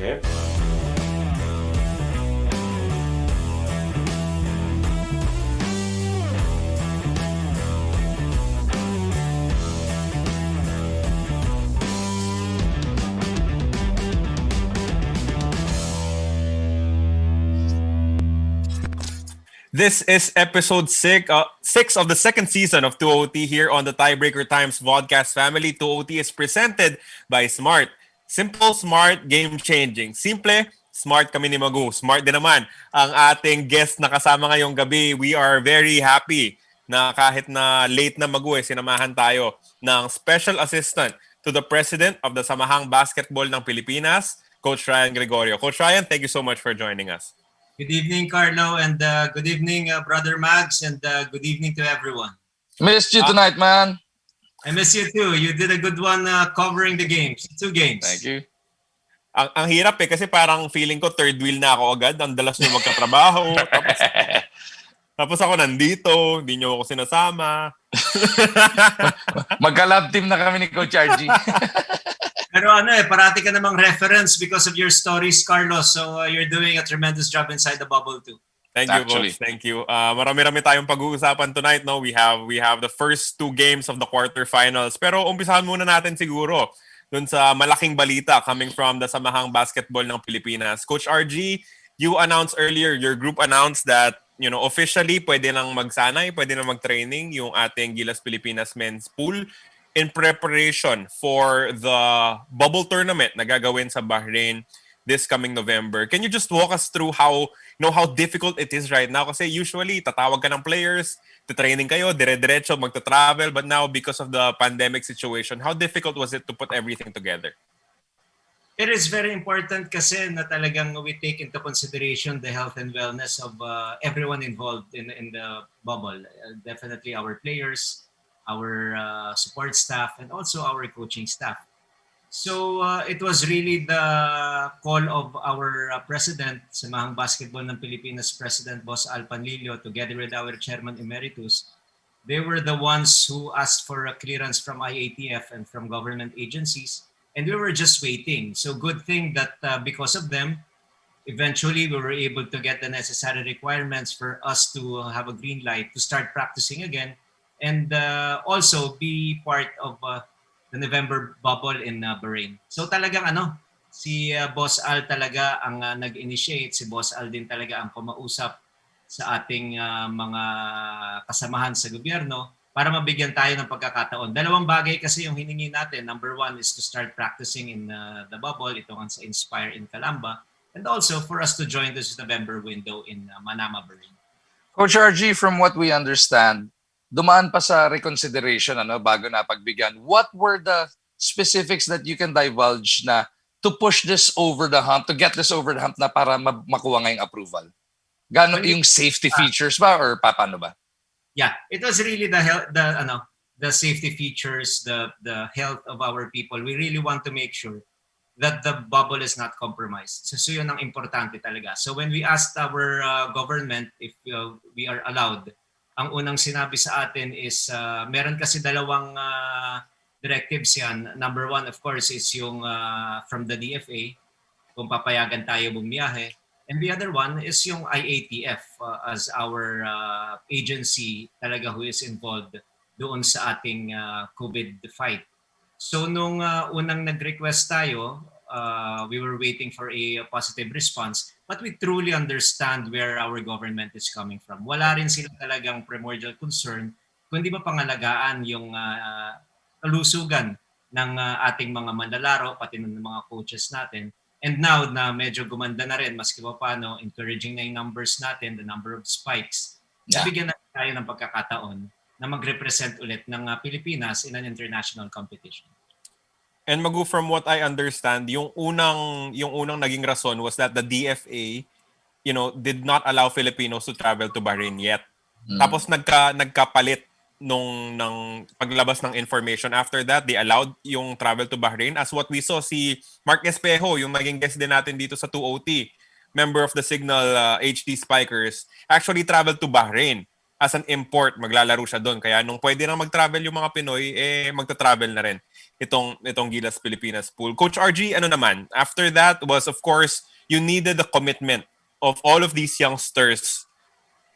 Okay. This is episode 6 of the second season of 2OT here on the Tiebreaker Times Vodcast family. 2OT is presented by Smart. Simple, smart, game-changing. Simple, smart kami ni Magu. Smart din naman ang ating guest na kasama ngayong gabi. We are very happy na kahit na late na Magu, sinamahan tayo ng Special Assistant to the President of the Samahang Basketball ng Pilipinas, Coach Ryan Gregorio. Coach Ryan, thank you so much for joining us. Good evening, Carlo, and good evening, Brother Mags, and good evening to everyone. Missed you tonight, man. I miss you too. You did a good one covering the games. 2 games. Thank you. Ang hirap kasi parang feeling ko third wheel na ako agad. Ang dalas nyo magkatrabaho. tapos ako nandito. Hindi nyo ako sinasama. Magka-lab team na kami ni Coach RG. Pero parati ka namang reference because of your stories, Carlos. So you're doing a tremendous job inside the bubble too. Thank you, Coach. Thank you. Marami-rami tayong pag-uusapan tonight. No? We have the first 2 games of the quarterfinals. Pero umpisahan muna natin siguro dun sa malaking balita coming from the Samahang Basketball ng Pilipinas. Coach RG, you announced earlier, your group announced that officially pwede nang magsanay, pwede nang mag-training yung ating Gilas Pilipinas men's pool in preparation for the bubble tournament na gagawin sa Bahrain this coming November. Can you just walk us through how difficult it is right now? Kasi usually, tatawag ka ng players, titraining kayo, dire-diretso, magta-travel, but now because of the pandemic situation, how difficult was it to put everything together? It is very important kasi na talagang we take into consideration the health and wellness of everyone involved in the bubble. Definitely our players, our support staff, and also our coaching staff. So it was really the call of our president, Samahang Basketball ng Pilipinas President Boss Al Panlilio, together with our Chairman Emeritus. They were the ones who asked for a clearance from IATF and from government agencies, and we were just waiting. So good thing that because of them, eventually we were able to get the necessary requirements for us to have a green light to start practicing again, and also be part of the November bubble in Bahrain. So talagang si Boss Al talaga ang nag-initiate, si Boss Al din talaga ang kumausap sa ating mga kasamahan sa gobyerno para mabigyan tayo ng pagkakataon. 2 bagay kasi yung hiningi natin. Number 1 is to start practicing in the bubble, ito nga sa Inspire in Calamba, and also for us to join this November window in Manama, Bahrain. Coach RG, from what we understand, dumaan pa sa reconsideration bago na pagbigyan. What were the specifics that you can divulge na to push this over the hump, to get this over the hump na para makuha ngayong approval? Gano yung safety features ba or paano ba? Yeah, it was really the safety features, the health of our people. We really want to make sure that the bubble is not compromised. So yun ang importante talaga. So when we asked our government if we are allowed, ang unang sinabi sa atin is meron kasi 2 directives yan. Number 1, of course, is yung from the DFA, kung papayagan tayo bumiyahe. And the other one is yung IATF as our agency talaga who is involved doon sa ating COVID fight. So nung unang nag-request tayo, we were waiting for a positive response, but we truly understand where our government is coming from. Wala rin sila talagang primordial concern, kundi mapangalagaan yung kalusugan ng ating mga manlalaro, pati ng mga coaches natin. And now na medyo gumanda na rin, maski pa paano, encouraging na yung numbers natin, the number of spikes, bigyan na tayo ng pagkakataon na mag-represent ulit ng Pilipinas in an international competition. And Magu, from what I understand, yung unang naging rason was that the DFA, did not allow Filipinos to travel to Bahrain yet. Tapos nagkapalit ng paglabas ng information. After that, they allowed yung travel to Bahrain. As what we saw, si Mark Espejo, yung naging guest din natin dito sa 2OT, member of the Signal HD Spikers, actually traveled to Bahrain as an import, maglalaro siya doon. Kaya nung pwede na mag-travel yung mga Pinoy, magta-travel na rin itong Gilas Pilipinas Pool. Coach RG, ano naman? After that was, of course, you needed the commitment of all of these youngsters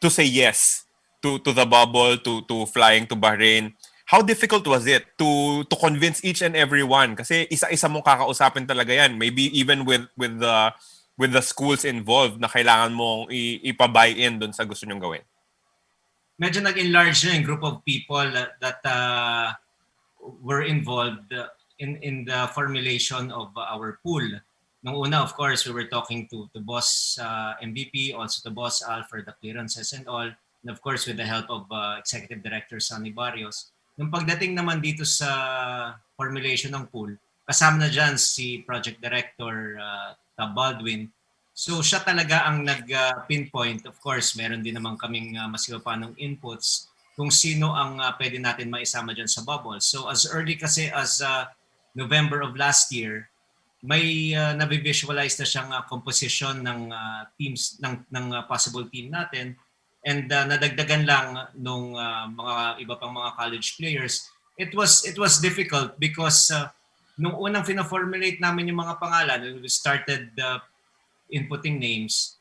to say yes to the bubble, to flying to Bahrain. How difficult was it to convince each and every one? Kasi isa-isa mong kakausapin talaga yan. Maybe even with the schools involved na kailangan mong ipa-buy in doon sa gusto nyong gawin. Medyo nag-enlarge na yung group of people that were involved in the formulation of our pool. Nung una, of course, we were talking to boss MVP, also to boss Al for the clearances and all. And of course, with the help of Executive Director Sonny Barrios. Nung pagdating naman dito sa formulation ng pool, kasama na dyan si Project Director Tab Baldwin. So siya talaga ang nag-pinpoint. Of course, meron din naman kaming masigapanong inputs kung sino ang pwede natin maisama dyan sa bubble. So as early kasi as November of last year, may nabivisualize na siyang composition ng teams ng possible team natin. And nadagdagan lang nung mga iba pang mga college players. It was difficult because nung unang fina-formulate namin yung mga pangalan, we started inputting names.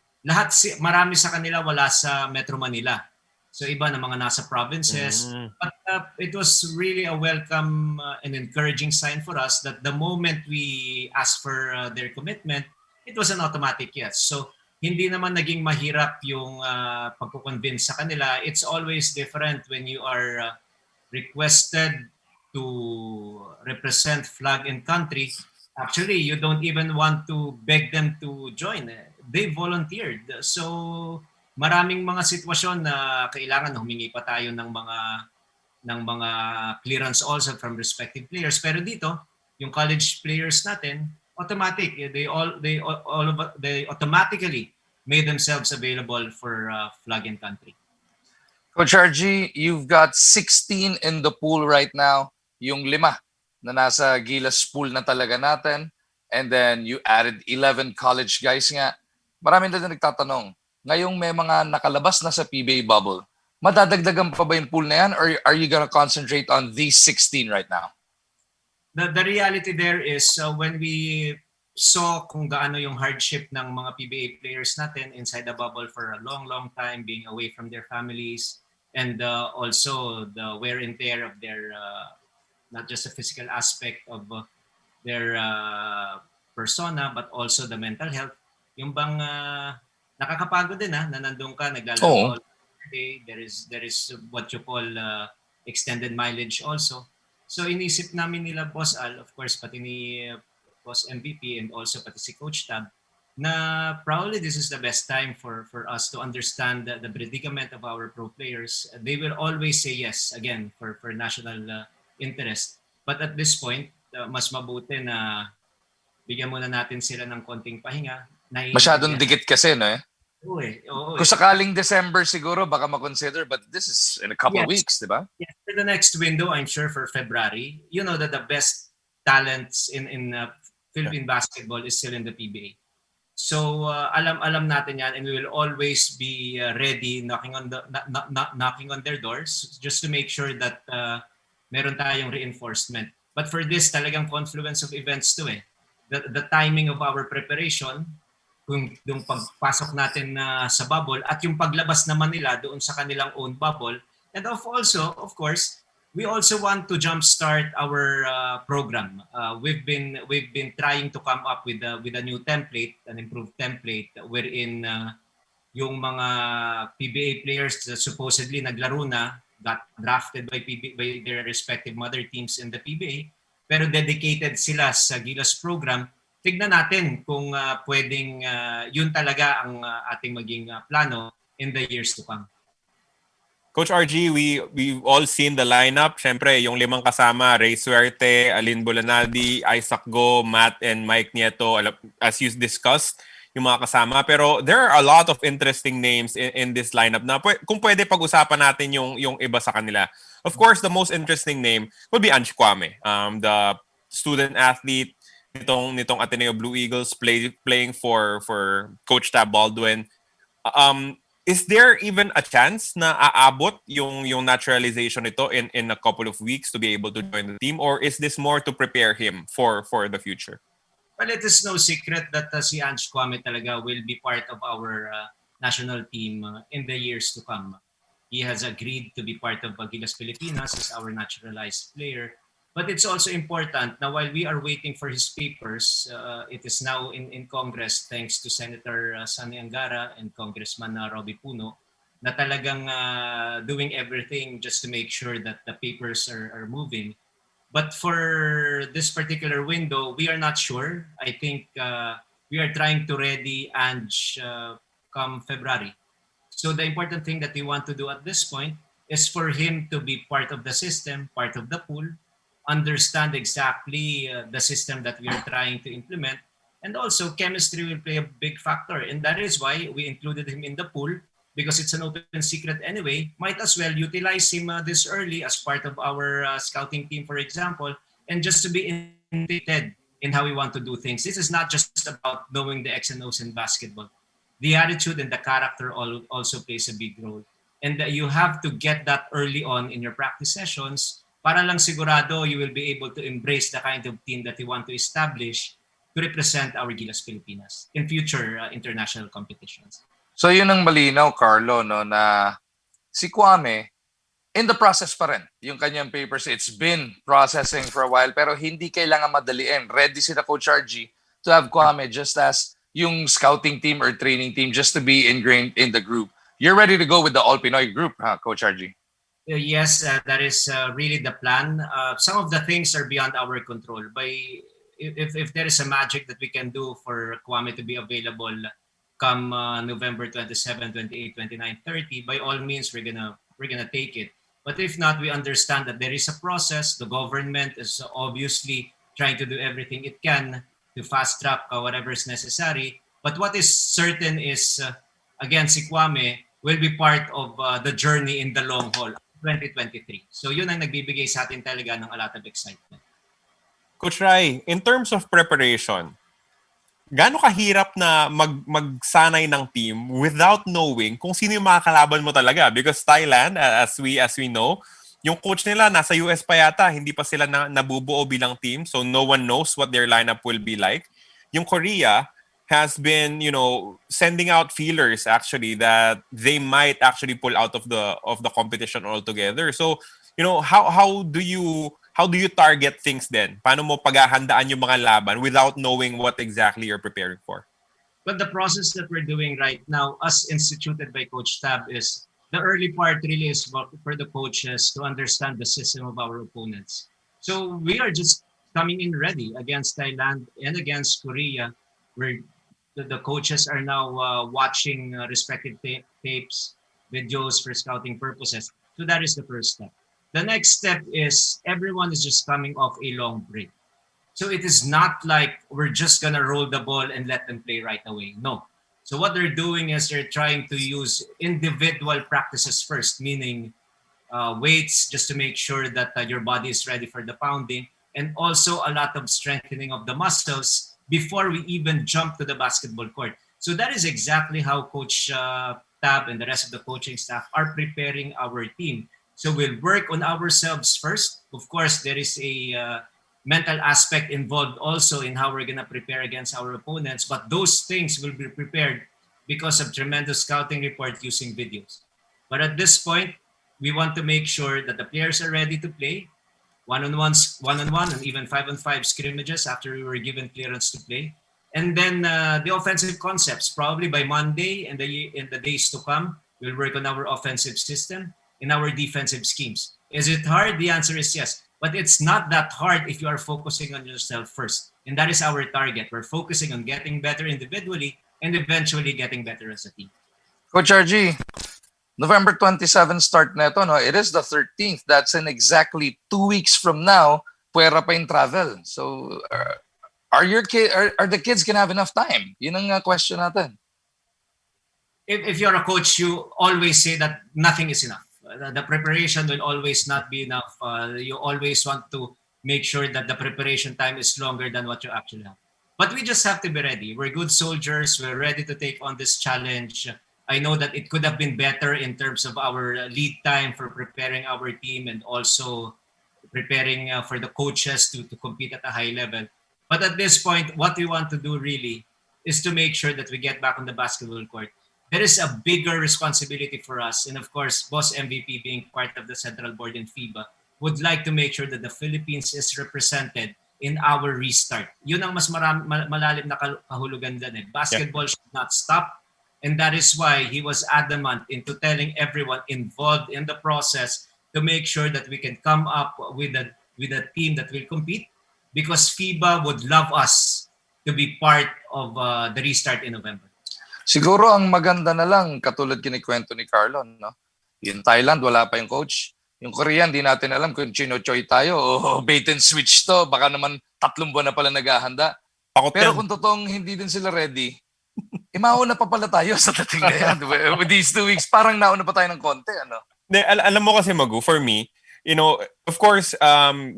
Marami sa kanila wala sa Metro Manila. So iba na mga nasa provinces. But it was really a welcome and encouraging sign for us that the moment we asked for their commitment, it was an automatic yes. So hindi naman naging mahirap yung pagko-convince sa kanila. It's always different when you are requested to represent flag and country. Actually, you don't even want to beg them to join. They volunteered. So maraming mga sitwasyon na kailangan humingi pa tayo ng mga clearance also from respective players. Pero dito, yung college players natin, automatic. They automatically made themselves available for flag and country. Coach RG, you've got 16 in the pool right now. Yung 5 na nasa Gilas Pool na talaga natin. And then you added 11 college guys nga. Marami na nagtatanong, ngayong may mga nakalabas na sa PBA bubble, madadagdagan pa ba yung pool na yan or are you gonna concentrate on these 16 right now? The reality there is when we saw kung gaano yung hardship ng mga PBA players natin inside the bubble for a long time, being away from their families, and also the wear and tear of their, not just the physical aspect of their persona, but also the mental health. Yung bang nakakapagod din na nandun ka, naglalaro all day. There is what you call extended mileage also. So inisip namin nila Boss Al, of course, pati ni Boss MVP and also pati si Coach Tab, na probably this is the best time for us to understand the predicament of our pro players. They will always say yes, again, for national interest. But at this point, mas mabuti na bigyan muna natin sila ng konting pahinga. Masyadong dikit kasi, no eh? Oo. Kung sakaling December siguro, baka makonsider, but this is in a couple of weeks, di ba? Yes, for the next window, I'm sure for February, you know that the best talents in Philippine basketball is still in the PBA. So alam natin yan, and we will always be ready knocking on their doors just to make sure that meron tayong reinforcement. But for this, talagang confluence of events to eh. The timing of our preparation, kung yung pagpasok natin sa bubble at yung paglabas naman nila doon sa kanilang own bubble. And also, of course, we also want to jumpstart our program. We've been trying to come up with a new template, an improved template wherein yung mga PBA players that supposedly naglaro na got drafted by their respective mother teams in the PBA, pero dedicated sila sa Gilas program. Tignan natin kung pwedeng yun talaga ang ating maging plano in the years to come. Coach RG, we've all seen the lineup. Siyempre, yung 5 kasama, Rey Suerte, Allyn Bulanadi, Isaac Go, Matt, and Mike Nieto, as you discussed, yung mga kasama. Pero there are a lot of interesting names in this lineup na kung pwede pag-usapan natin yung iba sa kanila. Of course, the most interesting name would be Angelo Kouame, the student athlete nitong Ateneo Blue Eagles playing for Coach Tab Baldwin. is there even a chance na aabot yung naturalization nito in a couple of weeks to be able to join the team, or is this more to prepare him for the future? Well, it is no secret that si Angelo Kouame talaga will be part of our national team in the years to come. He has agreed to be part of Gilas Pilipinas as our naturalized player. But it's also important na while we are waiting for his papers, it is now in Congress thanks to Senator Sani Angara and Congressman Robbie Puno na talagang doing everything just to make sure that the papers are moving. But for this particular window, we are not sure. I think we are trying to ready Ange come February. So the important thing that we want to do at this point is for him to be part of the system, part of the pool, understand exactly the system that we are trying to implement. And also chemistry will play a big factor. And that is why we included him in the pool because it's an open secret anyway. Might as well utilize him this early as part of our scouting team, for example, and just to be integrated in how we want to do things. This is not just about knowing the X and O's in basketball. The attitude and the character also plays a big role. And you have to get that early on in your practice sessions para lang sigurado you will be able to embrace the kind of team that you want to establish to represent our Gilas Pilipinas in future international competitions. So yun ang malinaw, Carlo, no, na si Kouame, in the process pa rin. Yung kanyang papers, it's been processing for a while, pero hindi kailangan madaliin. Ready sila Coach RG to have Kouame just as yung scouting team or training team just to be ingrained in the group. You're ready to go with the All Pinoy group, huh, Coach RG? Yes, that is really the plan. Some of the things are beyond our control. If there is a magic that we can do for Kouame to be available come November 27, 28, 29, 30, by all means, we're gonna take it. But if not, we understand that there is a process. The government is obviously trying to do everything it can to fast track whatever is necessary. But what is certain is, again, si Kouame will be part of the journey in the long haul, 2023. So yun ang nagbibigay sa atin talaga ng a lot of excitement. Coach Rai, in terms of preparation, gaano kahirap na magsanay ng team without knowing kung sino yung mga kalaban mo talaga? Because Thailand, as we know, yung coach nila nasa US pa yata, hindi pa sila nabubuo bilang team, so no one knows what their lineup will be like. Yung Korea has been, sending out feelers actually that they might actually pull out of the competition altogether. So, how do you target things then? Paano mo paghahandaan yung mga laban without knowing what exactly you're preparing for? But the process that we're doing right now, as instituted by Coach Tab, is the early part really is for the coaches to understand the system of our opponents. So we are just coming in ready against Thailand and against Korea, where the coaches are now watching respective tapes, videos for scouting purposes. So that is the first step. The next step is everyone is just coming off a long break. So it is not like we're just going to roll the ball and let them play right away. No. So what they're doing is they're trying to use individual practices first, meaning weights just to make sure that your body is ready for the pounding, and also a lot of strengthening of the muscles before we even jump to the basketball court. So that is exactly how Coach Tab and the rest of the coaching staff are preparing our team. So we'll work on ourselves first. Of course, there is a mental aspect involved also in how we're going to prepare against our opponents. But those things will be prepared because of tremendous scouting report using videos. But at this point, we want to make sure that the players are ready to play one-on-one, and even 5-on-5 scrimmages after we were given clearance to play. And then the offensive concepts, probably by Monday and in the days to come, we'll work on our offensive system in our defensive schemes. Is it hard? The answer is yes. But it's not that hard if you are focusing on yourself first. And that is our target. We're focusing on getting better individually and eventually getting better as a team. Coach RG, November 27 start neto, no? It is the 13th. That's in exactly 2 weeks from now. Puwera pa yung travel. So, are the kids gonna have enough time? Yun ang question natin. If you're a coach, you always say that nothing is enough. The preparation will always not be enough. You always want to make sure that the preparation time is longer than what you actually have. But we just have to be ready. We're good soldiers. We're ready to take on this challenge. I know that it could have been better in terms of our lead time for preparing our team and also preparing for the coaches to compete at a high level. But at this point, what we want to do really is to make sure that we get back on the basketball court. There is a bigger responsibility for us. And of course, Boss MVP being part of the Central Board in FIBA would like to make sure that the Philippines is represented in our restart. Yun ang mas malalim na kahulugan dyan. Basketball should not stop. And that is why he was adamant into telling everyone involved in the process to make sure that we can come up with a team that will compete, because FIBA would love us to be part of the restart in November. Siguro ang maganda na lang, katulad kinikwento ni Carlo, no? Yung Thailand, wala pa yung coach. Yung Korean, di natin alam kung chino-choy tayo o bait and switch to. Baka naman 3 buwan na pala naghahanda. Pero kung totoong hindi din sila ready, mauna pa pala tayo sa dating na yan. With these 2 weeks, parang nauna pa tayo ng konti, ano? Alam mo kasi, Magu, for me, of course,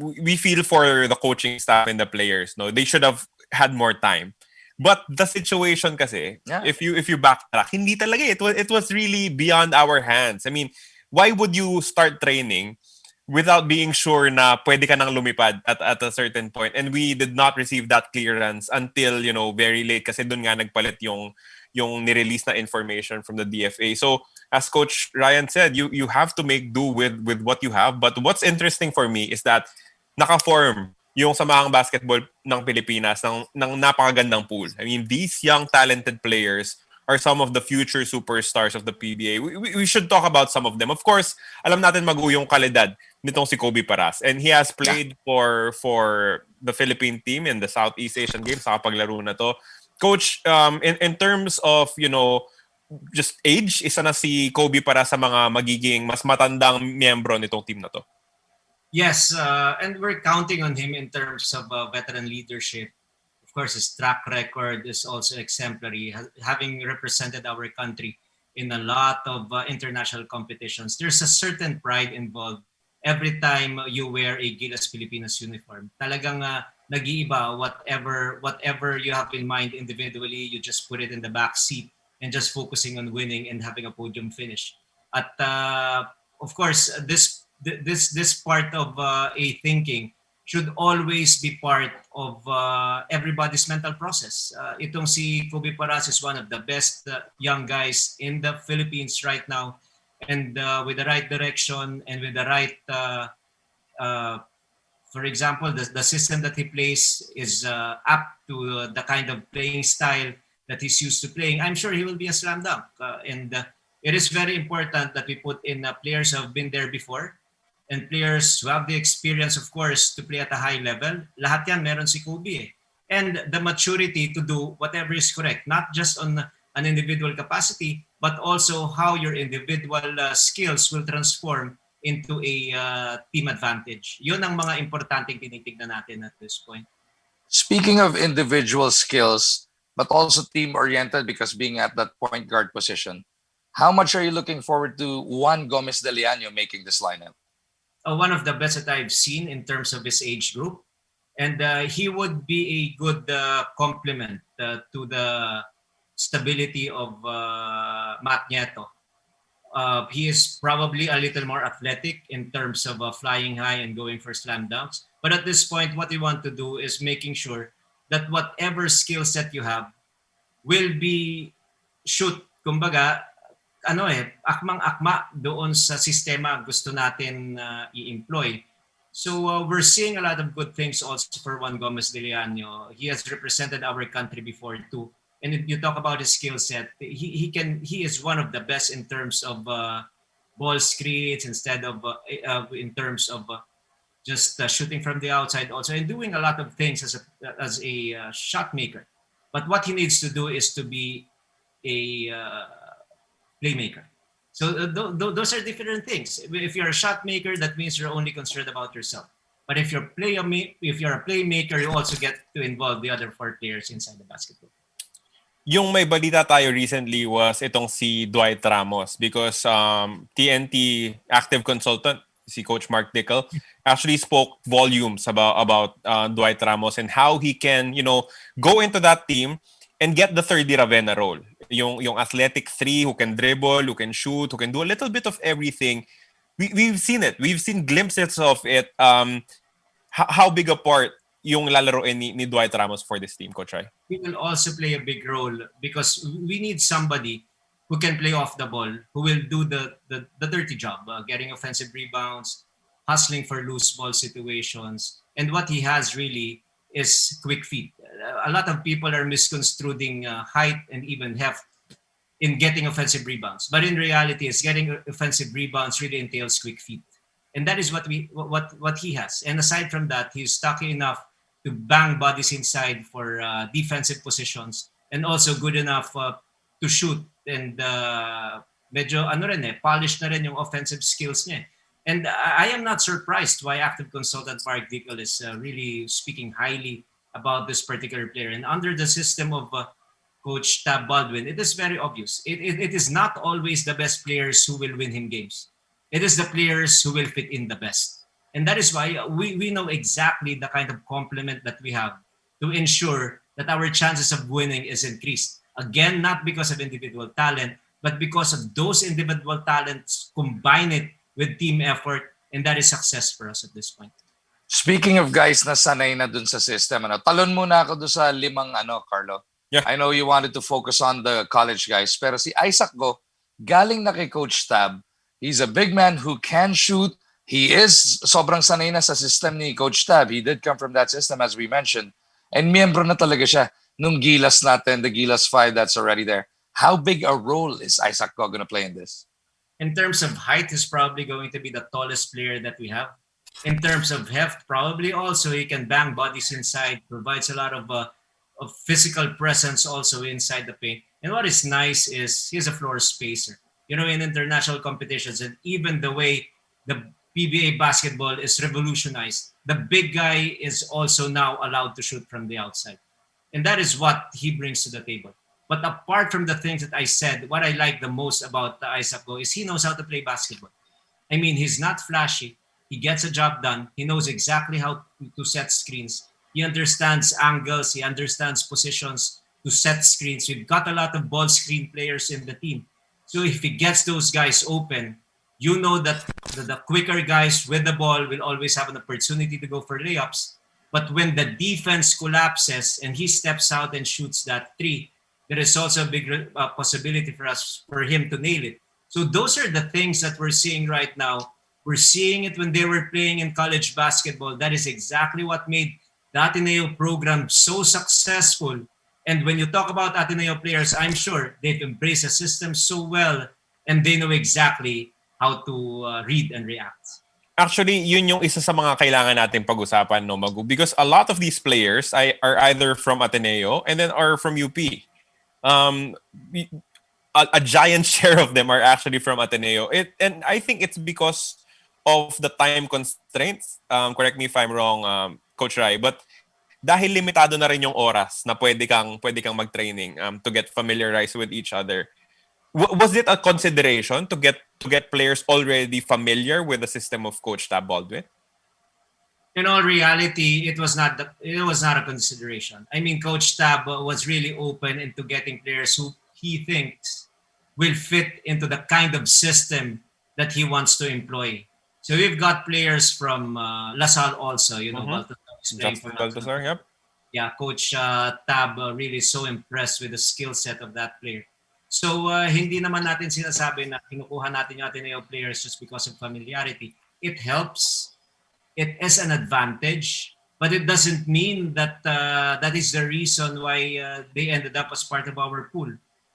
we feel for the coaching staff and the players. No, they should have had more time. But the situation kasi, if you backtrack, hindi talaga. It was really beyond our hands. I mean, why would you start training without being sure na pwede ka nang lumipad at a certain point? And we did not receive that clearance until, very late, kasi doon nga nagpalit yung nirelease na information from the DFA. So, as Coach Ryan said, you have to make do with what you have. But what's interesting for me is that naka-form yung samahang basketball ng Pilipinas ng napakagandang pool. I mean, these young talented players are some of the future superstars of the PBA. We should talk about some of them. Of course, alam natin yung kalidad nitong si Kobe Paras, and he has played for the Philippine team in the Southeast Asian Games sa paglaro na to. Coach, in terms of, just age, isa na si Kobe para sa mga magiging mas matandang miyembro nitong team na to. Yes, and we're counting on him in terms of veteran leadership. Of course, his track record is also exemplary, having represented our country in a lot of international competitions. There's a certain pride involved every time you wear a Gilas Pilipinas uniform. Talagang nag-iiba, whatever you have in mind individually, you just put it in the back seat and just focusing on winning and having a podium finish. At of course, this part of a thinking should always be part of everybody's mental process. Itong si Kobe Paras is one of the best young guys in the Philippines right now, and with the right direction and with the right, for example, the system that he plays is apt to the kind of playing style that he's used to playing. I'm sure he will be a slam dunk, and it is very important that we put in players who have been there before, and players who have the experience, of course, to play at a high level. Lahat yan meron si Kobe. And the maturity to do whatever is correct, not just on an individual capacity, but also how your individual skills will transform into a team advantage. Yun ang mga importanteng tinitignan natin at this point. Speaking of individual skills, but also team-oriented, because being at that point guard position, how much are you looking forward to Juan Gomez de Liaño making this lineup? One of the best that I've seen in terms of his age group. And he would be a good complement to the stability of Matt Nieto. He is probably a little more athletic in terms of flying high and going for slam dunks. But at this point, what we want to do is making sure that whatever skill set you have will be kumbaga, akmang-akma doon sa sistema gusto natin i-employ. So we're seeing a lot of good things also for Juan Gomez de Liaño. He has represented our country before too. And if you talk about his skill set, he is one of the best in terms of ball screens, in terms of just shooting from the outside also, and doing a lot of things as a shot maker. But what he needs to do is to be a playmaker. So those are different things. If you're a shot maker, that means you're only concerned about yourself. But if you're a playmaker, you also get to involve the other 4 players inside the basketball. Yung may balita tayo recently was itong si Dwight Ramos, because TNT active consultant si Coach Mark Dickel actually spoke volumes about Dwight Ramos and how he can, go into that team and get the 3rd Ravenna role. yung athletic three who can dribble, who can shoot, who can do a little bit of everything. We've seen it. We've seen glimpses of it. How big a part yung lalaroin ni Dwight Ramos for this team, Coach Rai? He will also play a big role because we need somebody who can play off the ball, who will do the dirty job, getting offensive rebounds, hustling for loose ball situations. And what he has really is quick feet. A lot of people are misconstruing height and even heft in getting offensive rebounds. But in reality, is getting offensive rebounds really entails quick feet. And that is what he has. And aside from that, he's stocky enough to bang bodies inside for defensive positions and also good enough to shoot and medyo polished na rin yung offensive skills niya. And I am not surprised why active consultant Mark Dickel is really speaking highly about this particular player. And under the system of Coach Tab Baldwin, it is very obvious. It is not always the best players who will win him games. It is the players who will fit in the best. And that is why we know exactly the kind of complement that we have to ensure that our chances of winning is increased. Again, not because of individual talent, but because of those individual talents combine it with team effort, and that is success for us at this point. Speaking of guys na sanay na dun sa system, talon muna ako dun sa limang Carlo. Yeah. I know you wanted to focus on the college guys, pero si Isaac Go, galing na kay Coach Tab. He's a big man who can shoot. He is sobrang sanay na sa system ni Coach Tab. He did come from that system, as we mentioned. And miyembro na talaga siya nung Gilas natin, the Gilas 5 that's already there. How big a role is Isaac Go going to play in this? In terms of height, he's probably going to be the tallest player that we have. In terms of heft, probably also he can bang bodies inside, provides a lot of physical presence also inside the paint. And what is nice is he's a floor spacer. In international competitions, and even the way the PBA basketball is revolutionized, the big guy is also now allowed to shoot from the outside. And that is what he brings to the table. But apart from the things that I said, what I like the most about Isaac Go is he knows how to play basketball. I mean, he's not flashy. He gets a job done. He knows exactly how to set screens. He understands angles. He understands positions to set screens. We've got a lot of ball screen players in the team. So if he gets those guys open, you know that the quicker guys with the ball will always have an opportunity to go for layups. But when the defense collapses and he steps out and shoots that three, there is also a big possibility for him to nail it. So those are the things that we're seeing right now. We're seeing it when they were playing in college basketball. That is exactly what made the Ateneo program so successful. And when you talk about Ateneo players, I'm sure they've embraced the system so well and they know exactly how to read and react. Actually, yun yung isa sa mga kailangan natin pag-usapan, no, Magu? Because a lot of these players are either from Ateneo and then are from UP. A giant share of them are actually from Ateneo. And I think it's because of the time constraints. Correct me if I'm wrong, Coach Rai. But dahil limitado na rin yung oras na pwede kang mag-training to get familiarized with each other. Was it a consideration to get players already familiar with the system of Coach Tab Baldwin? In all reality, it was not a consideration. I mean, Coach Tab was really open into getting players who he thinks will fit into the kind of system that he wants to employ. So we've got players from LaSalle also, Baltazar is playing for Baltazar, yep. Yeah, Coach Tab really is so impressed with the skill set of that player. So hindi naman natin sinasabi na kinukuha natin yung Ateneo players just because of familiarity. It helps. It is an advantage, but it doesn't mean that that is the reason why they ended up as part of our pool.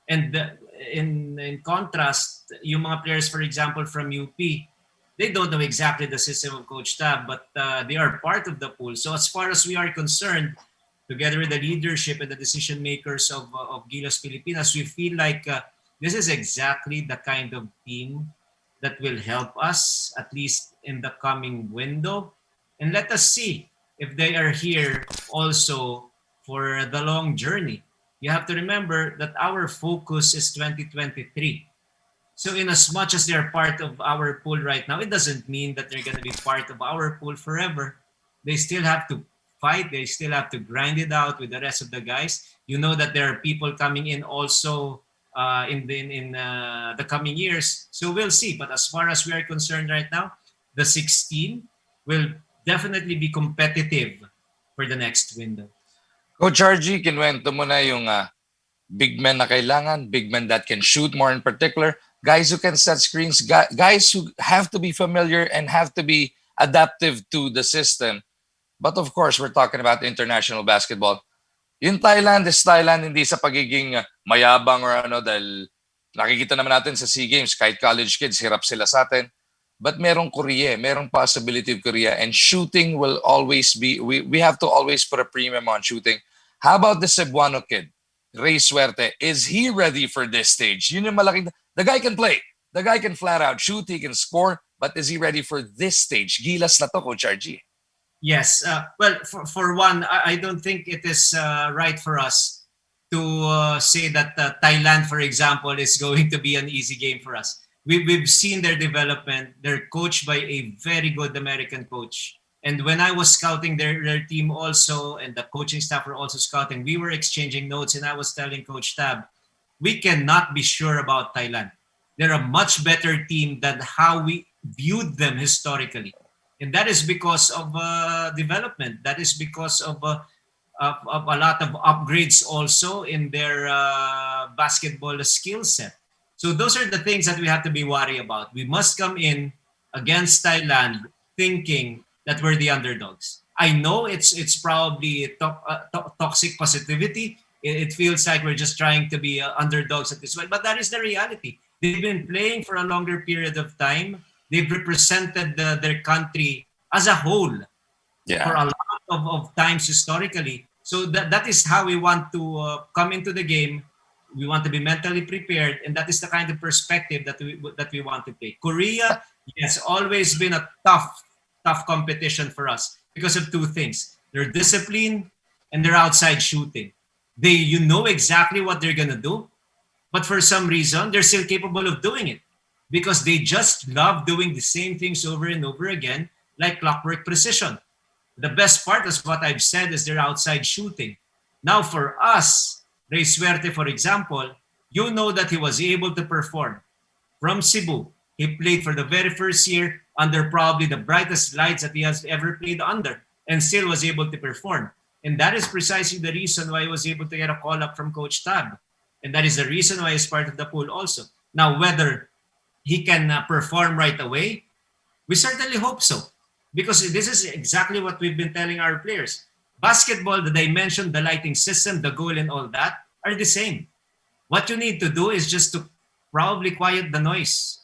And in contrast, yung mga players, for example, from UP, they don't know exactly the system of Coach Tab, but they are part of the pool. So as far as we are concerned, together with the leadership and the decision makers of Gilas Pilipinas, we feel like this is exactly the kind of team that will help us, at least in the coming window. And let us see if they are here also for the long journey. You have to remember that our focus is 2023. So in as much as they're part of our pool right now, it doesn't mean that they're going to be part of our pool forever. They still have to fight. They still have to grind it out with the rest of the guys. You know that there are people coming in also in the coming years. So we'll see. But as far as we are concerned right now, the 16 will definitely be competitive for the next window. Coach RG, kinuwento mo na yung big men na kailangan, big men that can shoot more in particular, guys who can set screens, guys who have to be familiar and have to be adaptive to the system. But of course, we're talking about international basketball. Yung Thailand is Thailand, hindi sa pagiging mayabang or ano, dahil nakikita naman natin sa SEA Games, kahit college kids, hirap sila sa atin. But merong Korea, merong possibility of Korea, and shooting will always be, we have to always put a premium on shooting. How about the Cebuano kid, Rey Suerte? Is he ready for this stage? Yun yung malaking, the guy can play. The guy can flat out shoot, he can score, but is he ready for this stage? Gilas na to, Coach RG. Yes. Well, for one, I don't think it is right for us to say that Thailand, for example, is going to be an easy game for us. We've seen their development. They're coached by a very good American coach. And when I was scouting their team also, and the coaching staff were also scouting, we were exchanging notes, and I was telling Coach Tab, we cannot be sure about Thailand. They're a much better team than how we viewed them historically. And that is because of development. That is because of a lot of upgrades also in their basketball skill set. So those are the things that we have to be worried about. We must come in against Thailand thinking that we're the underdogs. I know it's probably toxic positivity. It feels like we're just trying to be underdogs at this point, but that is the reality. They've been playing for a longer period of time. They've represented their country as a whole for a lot of times historically. So that is how we want to come into the game. We want to be mentally prepared, and that is the kind of perspective that we want to play. Korea, yes, always been a tough competition for us because of two things: their discipline and their outside shooting. You know exactly what they're gonna do, but for some reason they're still capable of doing it because they just love doing the same things over and over again, like clockwork precision. The best part, is what I've said, is their outside shooting. Now for us, Rey Suerte, for example, you know that he was able to perform from Cebu. He played for the very first year under probably the brightest lights that he has ever played under, and still was able to perform. And that is precisely the reason why he was able to get a call up from Coach Tab. And that is the reason why he's part of the pool also. Now, whether he can perform right away, we certainly hope so. Because this is exactly what we've been telling our players. Basketball, the dimension, the lighting system, the goal, and all that are the same. What you need to do is just to probably quiet the noise.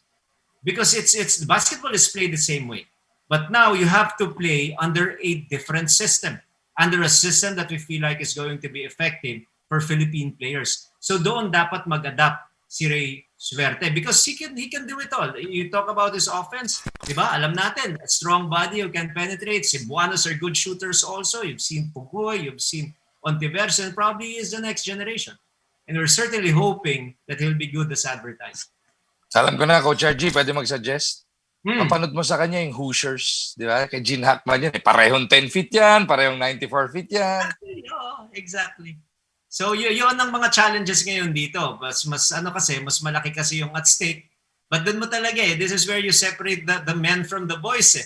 Because it's basketball is played the same way. But now you have to play under a different system. Under a system that we feel like is going to be effective for Philippine players. So doon dapat mag-adapt si Rey Suerte because he can do it all. You talk about his offense, di ba? Alam natin, a strong body who can penetrate. Cebuanos are good shooters also. You've seen Pugoy, you've seen Ontiveros, and probably is the next generation. And we're certainly hoping that he'll be good as advertised. Alam ko na, Coach RG, pwede mag-suggest? Mapanood mo sa kanya yung Hoosiers, di ba? Kay Gene Hackman yan. Parehong 10 feet yan, parehong 94 feet yan. Exactly. So yun ang mga challenges ngayon dito. Mas malaki kasi yung at stake. But dun mo talaga this is where you separate the men from the boys eh.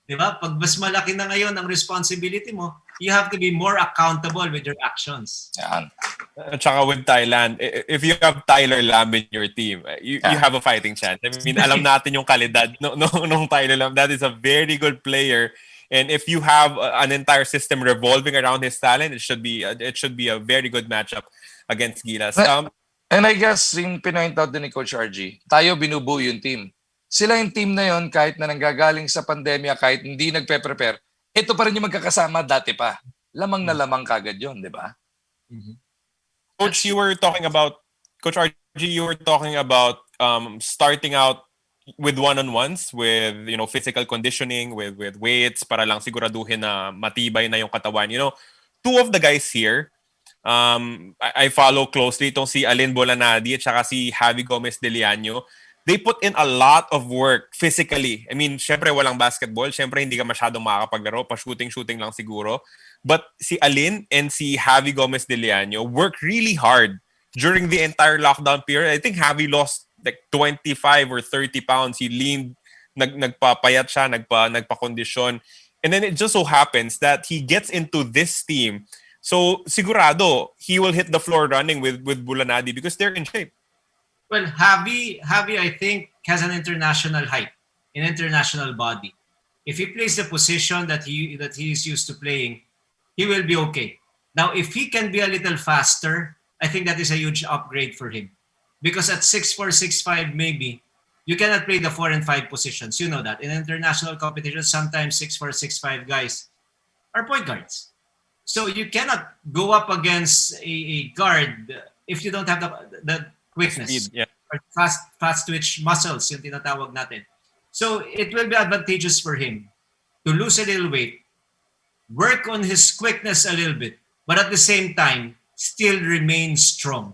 'Di ba? Pag mas malaki na ngayon ang responsibility mo, you have to be more accountable with your actions. Yan. At saka with Thailand, if you have Tyler Lamb in your team, you have a fighting chance. I mean, alam natin yung kalidad nung Tyler Lamb. That is a very good player. And if you have an entire system revolving around his talent, it should be a very good matchup against Gilas. And I guess yung pinoint out din ni Coach RG, tayo binubuo yung team. Sila yung team na yon kahit na nanggagaling sa pandemya, kahit hindi nagpe-prepare, ito pa rin yung magkakasama dati pa. Lamang na lamang kagad yun, di ba? Coach, Coach RG, you were talking about starting out with one-on-ones, with physical conditioning, with weights para lang siguraduhin na matibay na yung katawan. Two of the guys here, I follow closely itong si Allyn Bulanadi at saka si Javi Gomez de Liaño. They put in a lot of work physically. I mean, syempre walang basketball, syempre hindi ka masyadong makakapaglaro, pa-shooting lang siguro. But si Allyn and si Javi Gomez de Liaño work really hard during the entire lockdown period, I think Javi lost like 25 or 30 pounds. He leaned, nagpapayat siya, nagpa-kondisyon. And then it just so happens that he gets into this team. So sigurado, he will hit the floor running with Bulanadi because they're in shape. Well, Javi, I think, has an international height, an international body. If he plays the position that he is used to playing, he will be okay. Now, if he can be a little faster, I think that is a huge upgrade for him. Because at 6'4", 6'5", maybe, you cannot play the 4 and 5 positions. You know that. In international competition, sometimes 6'4", 6'5" guys are point guards. So you cannot go up against a guard if you don't have the quickness. Speed, yeah. Or fast twitch muscles, yung tinatawag natin. So it will be advantageous for him to lose a little weight, work on his quickness a little bit, but at the same time, still remain strong.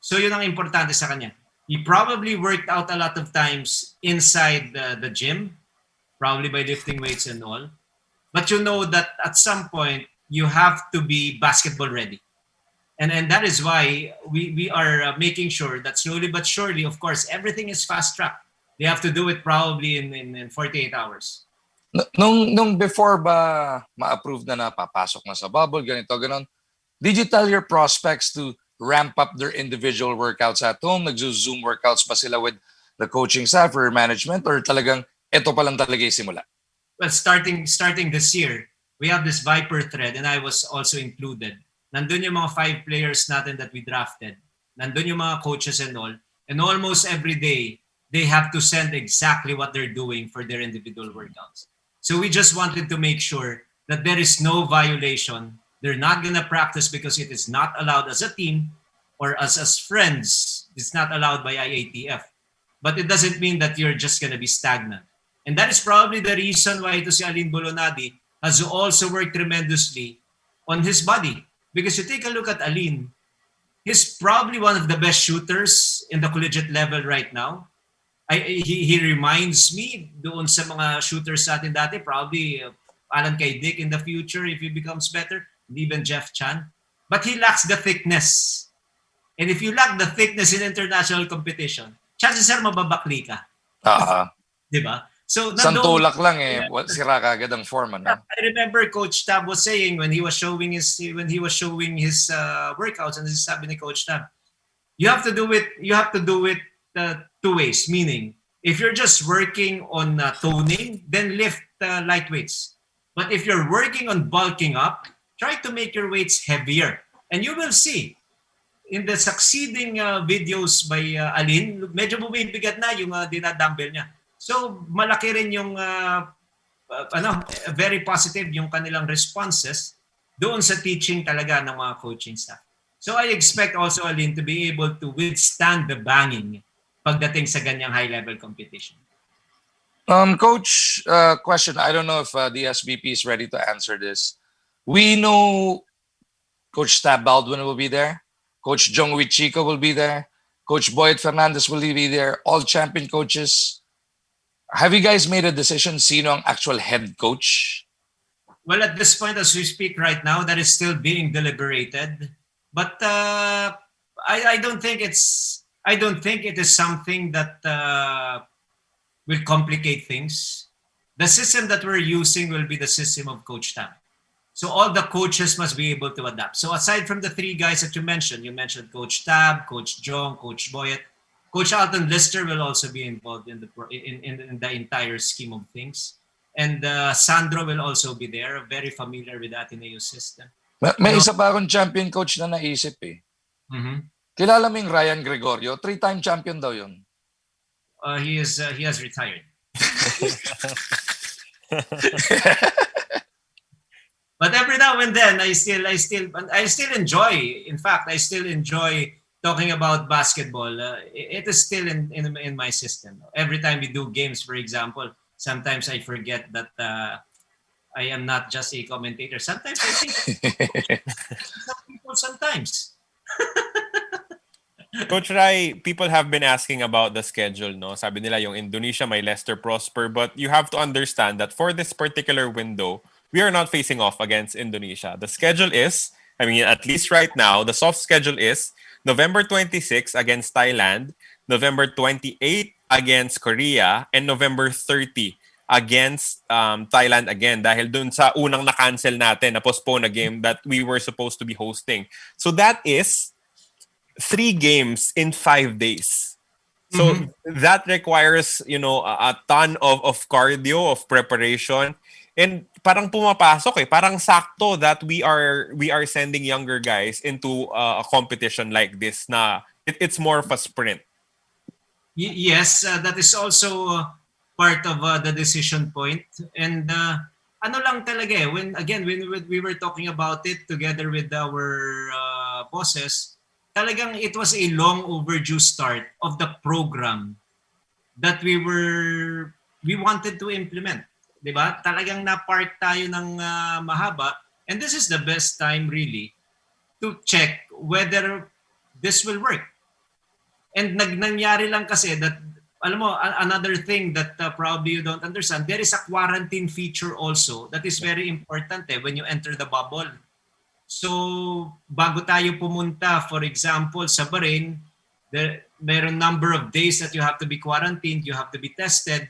So yun ang importante sa kanya. He probably worked out a lot of times inside the gym, probably by lifting weights and all. But you know that at some point, you have to be basketball ready. And that is why we are making sure that slowly but surely, of course, everything is fast-tracked. They have to do it probably in 48 hours. Nung before ba ma-approve na papasok na sa bubble, ganito, ganon, did you tell your prospects to ramp up their individual workouts at home? Nagzo-Zoom workouts pa sila with the coaching staff or management, or talagang ito pa lang talaga yung simula? Well, starting this year, we have this Viper thread and I was also included. Nandun yung mga 5 players natin that we drafted. Nandun yung mga coaches and all. And almost every day, they have to send exactly what they're doing for their individual workouts. So we just wanted to make sure that there is no violation. They're not going to practice because it is not allowed as a team or as friends. It's not allowed by IATF. But it doesn't mean that you're just going to be stagnant. And that is probably the reason why ito si Allyn Bulanadi has also worked tremendously on his body. Because you take a look at Allyn, he's probably one of the best shooters in the collegiate level right now. He reminds me doon sa mga shooters sa atin dati, probably Alan kay Dick in the future if he becomes better, even Jeff Chan. But he lacks the thickness. And if you lack the thickness in international competition, chances are mababakli ka. Diba? So Santulak lang sira kagad ang form, ano? I remember Coach Tab was saying when he was showing his workouts, and this is sabi ni Coach Tab, you have to do it 2 ways. Meaning, if you're just working on toning, then lift light weights. But if you're working on bulking up, try to make your weights heavier, and you will see in the succeeding videos by Allyn, medyo bumibigat na yung dinadumbbell niya. So malaki rin yung very positive yung kanilang responses doon sa teaching talaga ng mga coaching staff. So I expect also Allyn to be able to withstand the banging pagdating sa ganyang high-level competition. Coach, question. I don't know if the SVP is ready to answer this. We know Coach Tab Baldwin will be there. Coach Jongwi Chico will be there. Coach Boyd Fernandez will be there. All champion coaches. Have you guys made a decision sino ang actual head coach? Well, at this point, as we speak right now, that is still being deliberated. But I don't think it is something that will complicate things. The system that we're using will be the system of Coach Tab. So all the coaches must be able to adapt. So aside from the 3 guys that you mentioned Coach Tab, Coach Jong, Coach Boyet, Coach Alton Lister will also be involved in the entire scheme of things. And Sandro will also be there, very familiar with the Ateneo system. May isa pa akong champion coach na naisip eh. Mm-hmm. Kilala mo yung Ryan Gregorio? 3-time champion daw yun. He has retired. But every now and then, I still enjoy. In fact, I still enjoy talking about basketball. It is still in my system. Every time we do games, for example, sometimes I forget that I am not just a commentator. Sometimes I think some people sometimes. Coach Rai, people have been asking about the schedule, no? Sabi nila yung Indonesia may Leicester Prosper, but you have to understand that for this particular window, we are not facing off against Indonesia. The schedule is, at least right now, the soft schedule is November 26 against Thailand, November 28 against Korea, and November 30 against Thailand again dahil dun sa unang na-cancel natin, na-postpone na game that we were supposed to be hosting. So that is 3 games in 5 days. So that requires, a ton of cardio, of preparation. And parang pumapasok parang sakto that we are sending younger guys into a competition like this na it's more of a sprint. Yes, that is also part of the decision point. And ano lang talaga when we were talking about it together with our bosses, talagang it was a long overdue start of the program that we wanted to implement. Diba? Talagang na-park tayo ng mahaba. And this is the best time really to check whether this will work. And nangyari lang kasi that, alam mo, another thing that probably you don't understand, there is a quarantine feature also that is very important when you enter the bubble. So, bago tayo pumunta, for example, sa Bahrain, mayroon number of days that you have to be quarantined, you have to be tested.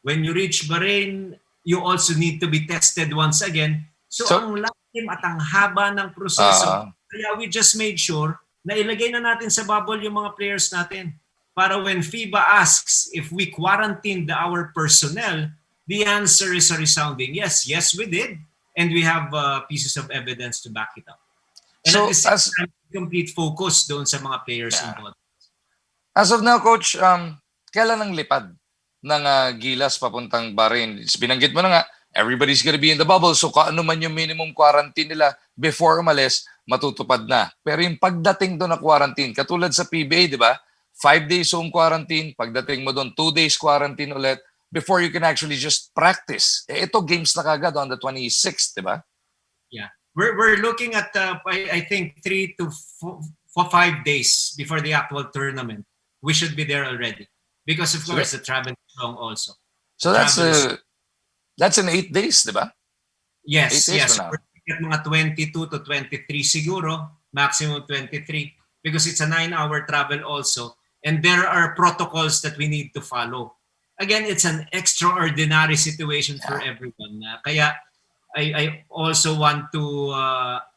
When you reach Bahrain, you also need to be tested once again. So ang lalim at ang haba ng proseso. Kaya we just made sure na ilagay na natin sa bubble yung mga players natin. Para when FIBA asks if we quarantined our personnel, the answer is a resounding yes. Yes, we did. And we have pieces of evidence to back it up. And so, at the same time, complete focus doon sa mga players involved. As of now, Coach, kailan ang lipad ng Gilas papuntang Bahrain? Binanggit mo na nga, everybody's gonna be in the bubble. So kaano man yung minimum quarantine nila before umalis, matutupad na. Pero yung pagdating doon na quarantine, katulad sa PBA, di ba? 5 days home quarantine, pagdating mo doon, 2 days quarantine ulit before you can actually just practice. Ito, games na kagad on the 26th, di ba? Yeah. We're looking at, I think, 3 to 5 days before the actual tournament. We should be there already. Because, of course, the travel is long also. So that's in 8 days, di ba? Yes. We're looking at mga 22 to 23 siguro, maximum 23. Because it's a 9-hour travel also. And there are protocols that we need to follow. Again, it's an extraordinary situation for everyone. Kaya I also want to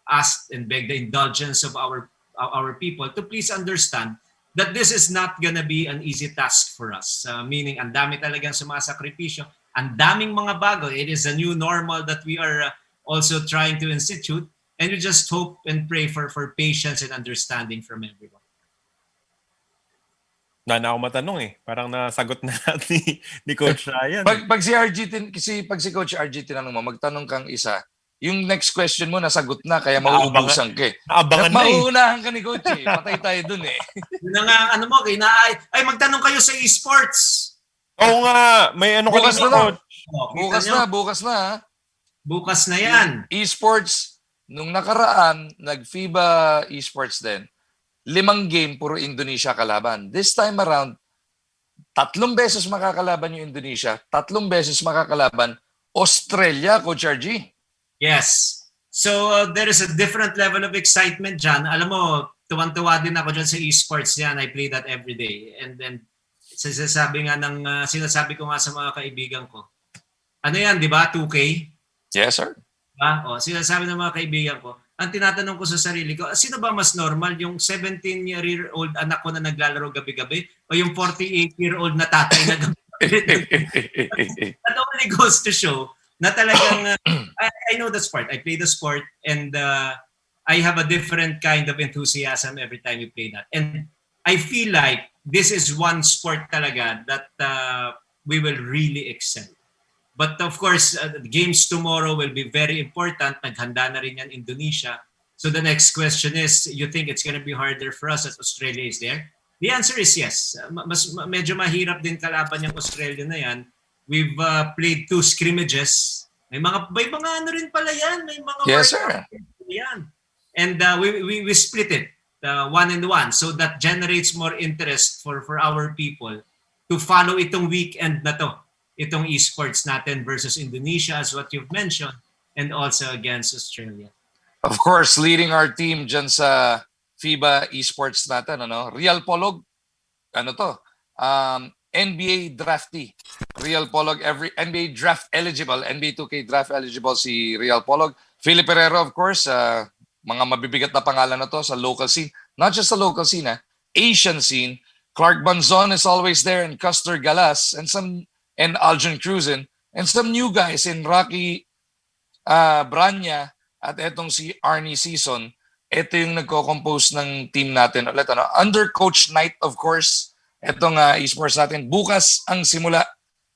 ask and beg the indulgence of our people to please understand that this is not gonna be an easy task for us. Meaning, ang dami talagang sumasakripisyo, ang daming mga bago. It is a new normal that we are also trying to institute, and we just hope and pray for patience and understanding from everyone. Na ako matanong Parang nasagot na natin ni Coach Ryan. Pag si Coach RG tinanong mo, magtanong kang isa, yung next question mo nasagot na, kaya mauubusan ka Naabangan na mauunahan ka ni Coach Patay tayo dun Yun na nga, magtanong kayo sa esports. Oo nga, may bukas na Coach. Bukas na yan. Esports, nung nakaraan, nag-FIBA esports din. 5 game, puro Indonesia kalaban. This time around, 3 beses makakalaban yung Indonesia, 3 beses makakalaban Australia, Coach RG. Yes. So there is a different level of excitement dyan. Alam mo, tuwan-tuwa din ako dyan sa esports yan. I play that every day. And then, sinasabi ko nga sa mga kaibigan ko, ano yan, di ba? 2K? Yes, sir. Sinasabi ng mga kaibigan ko, ang tinatanong ko sa sarili ko, sino ba mas normal? Yung 17-year-old anak ko na naglalaro gabi-gabi o yung 48-year-old na tatay na gabi-gabi? That only goes to show na talagang, I know the sport. I play the sport and I have a different kind of enthusiasm every time we play that. And I feel like this is one sport talaga that we will really excel. But of course, the games tomorrow will be very important. Naghanda na rin yan Indonesia. So the next question is, you think it's going to be harder for us as Australia is there? The answer is yes. Medyo mahirap din kalaban yung Australia na yan. We've played 2 scrimmages. May mga ano rin pala yan. May mga yes, sir. Yan. And we split it 1-1. So that generates more interest for our people to follow itong weekend na to. Itong esports natin versus Indonesia as what you've mentioned and also against Australia. Of course, leading our team dyan sa FIBA esports natin, ano? Real Polog, ano to? NBA draftee. Real Polog, every NBA draft eligible, NBA 2K draft eligible si Real Polog. Philip Herrero, of course, mga mabibigat na pangalan na to sa local scene. Not just sa local scene, Asian scene. Clark Banzon is always there, and Custer Galas, and Aljon Cruzin, and some new guys in Rocky Branya at etong si Arnie Season. Ito yung nagko-compose ng team natin ulit. Ano? Under Coach Knight, of course, etong esports natin. Bukas ang simula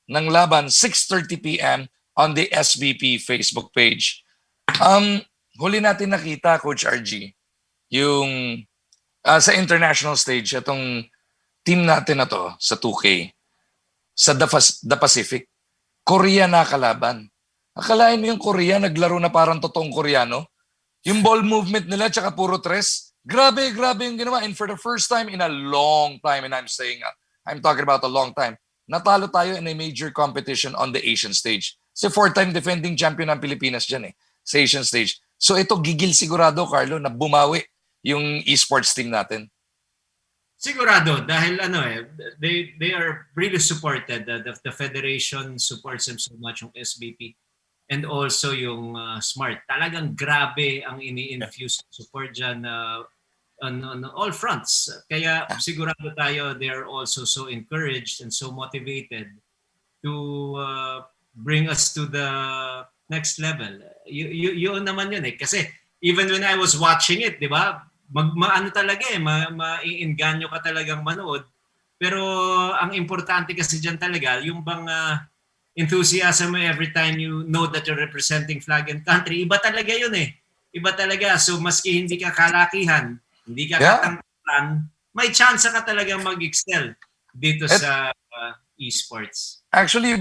ng laban, 6:30 p.m. on the SBP Facebook page. Huli natin nakita, Coach RG, yung sa international stage, itong team natin na to sa 2K, sa The Pacific, Korea na kalaban. Akalain mo yung Korea, naglaro na parang totoong Koreano? Yung ball movement nila, tsaka puro tres, grabe yung ginawa. And for the first time in a long time, and I'm talking about a long time, natalo tayo in a major competition on the Asian stage. Kasi 4-time defending champion ng Pilipinas dyan sa Asian stage. So ito, gigil sigurado, Carlo, na bumawi yung esports team natin. Sigurado dahil they are really supported. The federation supports them so much, yung SBP, and also yung Smart. Talagang grabe ang ini-infuse support dyan on all fronts. Kaya sigurado tayo they are also so encouraged and so motivated to bring us to the next level. Yun naman yun kasi even when I was watching it, di ba? Maano talaga maiinganyo ka talagang manood. Pero ang importante kasi diyan talaga yung bang enthusiasm mo every time you know that you're representing flag and country. Iba talaga yun Iba talaga. So maski hindi ka kalakihan, hindi ka katangkalan, may chance ka talagang mag-excel dito sa esports. Actually,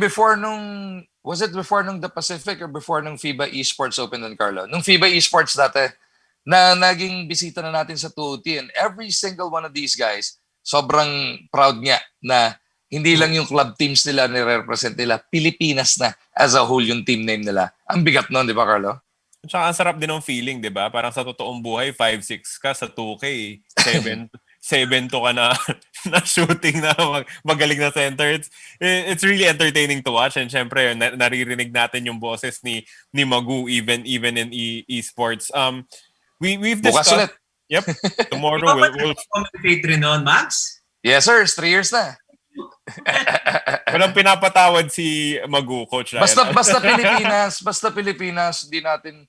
was it before nung The Pacific or before nung FIBA Esports Open, Carlo? Nung FIBA Esports dati, na naging bisita na natin sa 2OT, and every single one of these guys, sobrang proud niya na hindi lang yung club teams nila nire-represent nila, Pilipinas na as a whole yung team name nila. Ang bigat nun, di ba, Carlo? At saka ang sarap din ng feeling, di ba? Parang sa totoong buhay, 5'6 ka, sa 2K, 7'2 ka na shooting na magaling na center. It's really entertaining to watch, and syempre naririnig natin yung boses ni Magu even in esports. We've discussed. Bukas ulit. Yep. Tomorrow we'll commentate rin on, Max? Yes, sir. 3 years na. Walang pinapatawad si Magu, Coach Ryan. Basta Pilipinas, di natin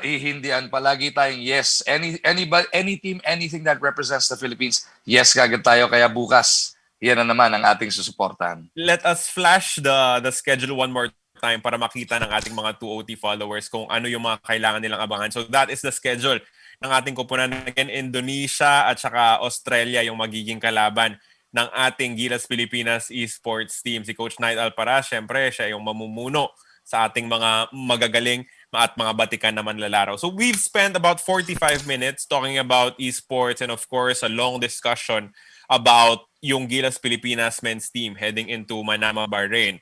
ihindian. Palagi tayong yes. Any team, anything that represents the Philippines, yes kagad tayo. Kaya bukas, yan na naman ang ating susuportahan. Let us flash the schedule one more time para makita ng ating mga 2OT followers kung ano yung mga kailangan nilang abangan. So that is the schedule ng ating kupunan. Again, Indonesia at saka Australia yung magiging kalaban ng ating Gilas Pilipinas esports team. Si Coach Knight Alparaz, syempre, siya yung mamumuno sa ating mga magagaling at mga batikan na manlalaro. So we've spent about 45 minutes talking about esports and of course a long discussion about yung Gilas Pilipinas men's team heading into Manama, Bahrain.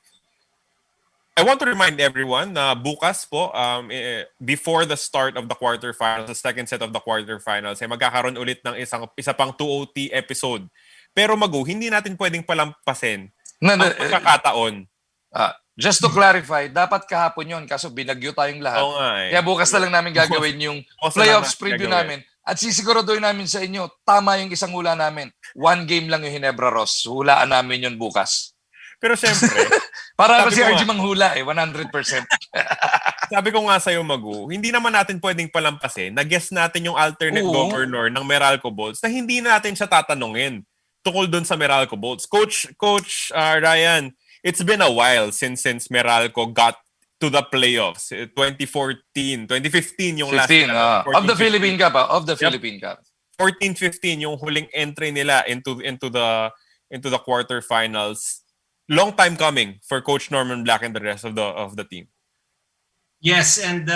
I want to remind everyone na bukas po, before the start of the quarterfinals, the second set of the quarterfinals, magkakaroon ulit ng isa pang 2OT episode. Pero Magu, hindi natin pwedeng palampasin ang pagkakataon. Just to clarify, dapat kahapon yon kaso binagyo tayong lahat. Kaya bukas na lang namin gagawin yung playoffs preview namin. At sisiguraduhin namin sa inyo, tama yung isang hula namin. 1 game lang yung Hinebra Ross. Hulaan namin yun bukas. Pero syempre, para ako si RG manghula 100%. Sabi ko nga sa'yo, Magu, hindi naman natin pwedeng palampasin. Na-guess natin yung alternate governor ng Meralco Bolts na hindi natin siya tatanungin tungkol dun sa Meralco Bolts. Coach Ryan, it's been a while since Meralco got to the playoffs. 2014, 2015 yung 15, last year. Of the Philippine Cup, of the Philippine Cup. 14-15 yung huling entry nila into the quarterfinals. Long time coming for Coach Norman Black and the rest of the team. Yes, and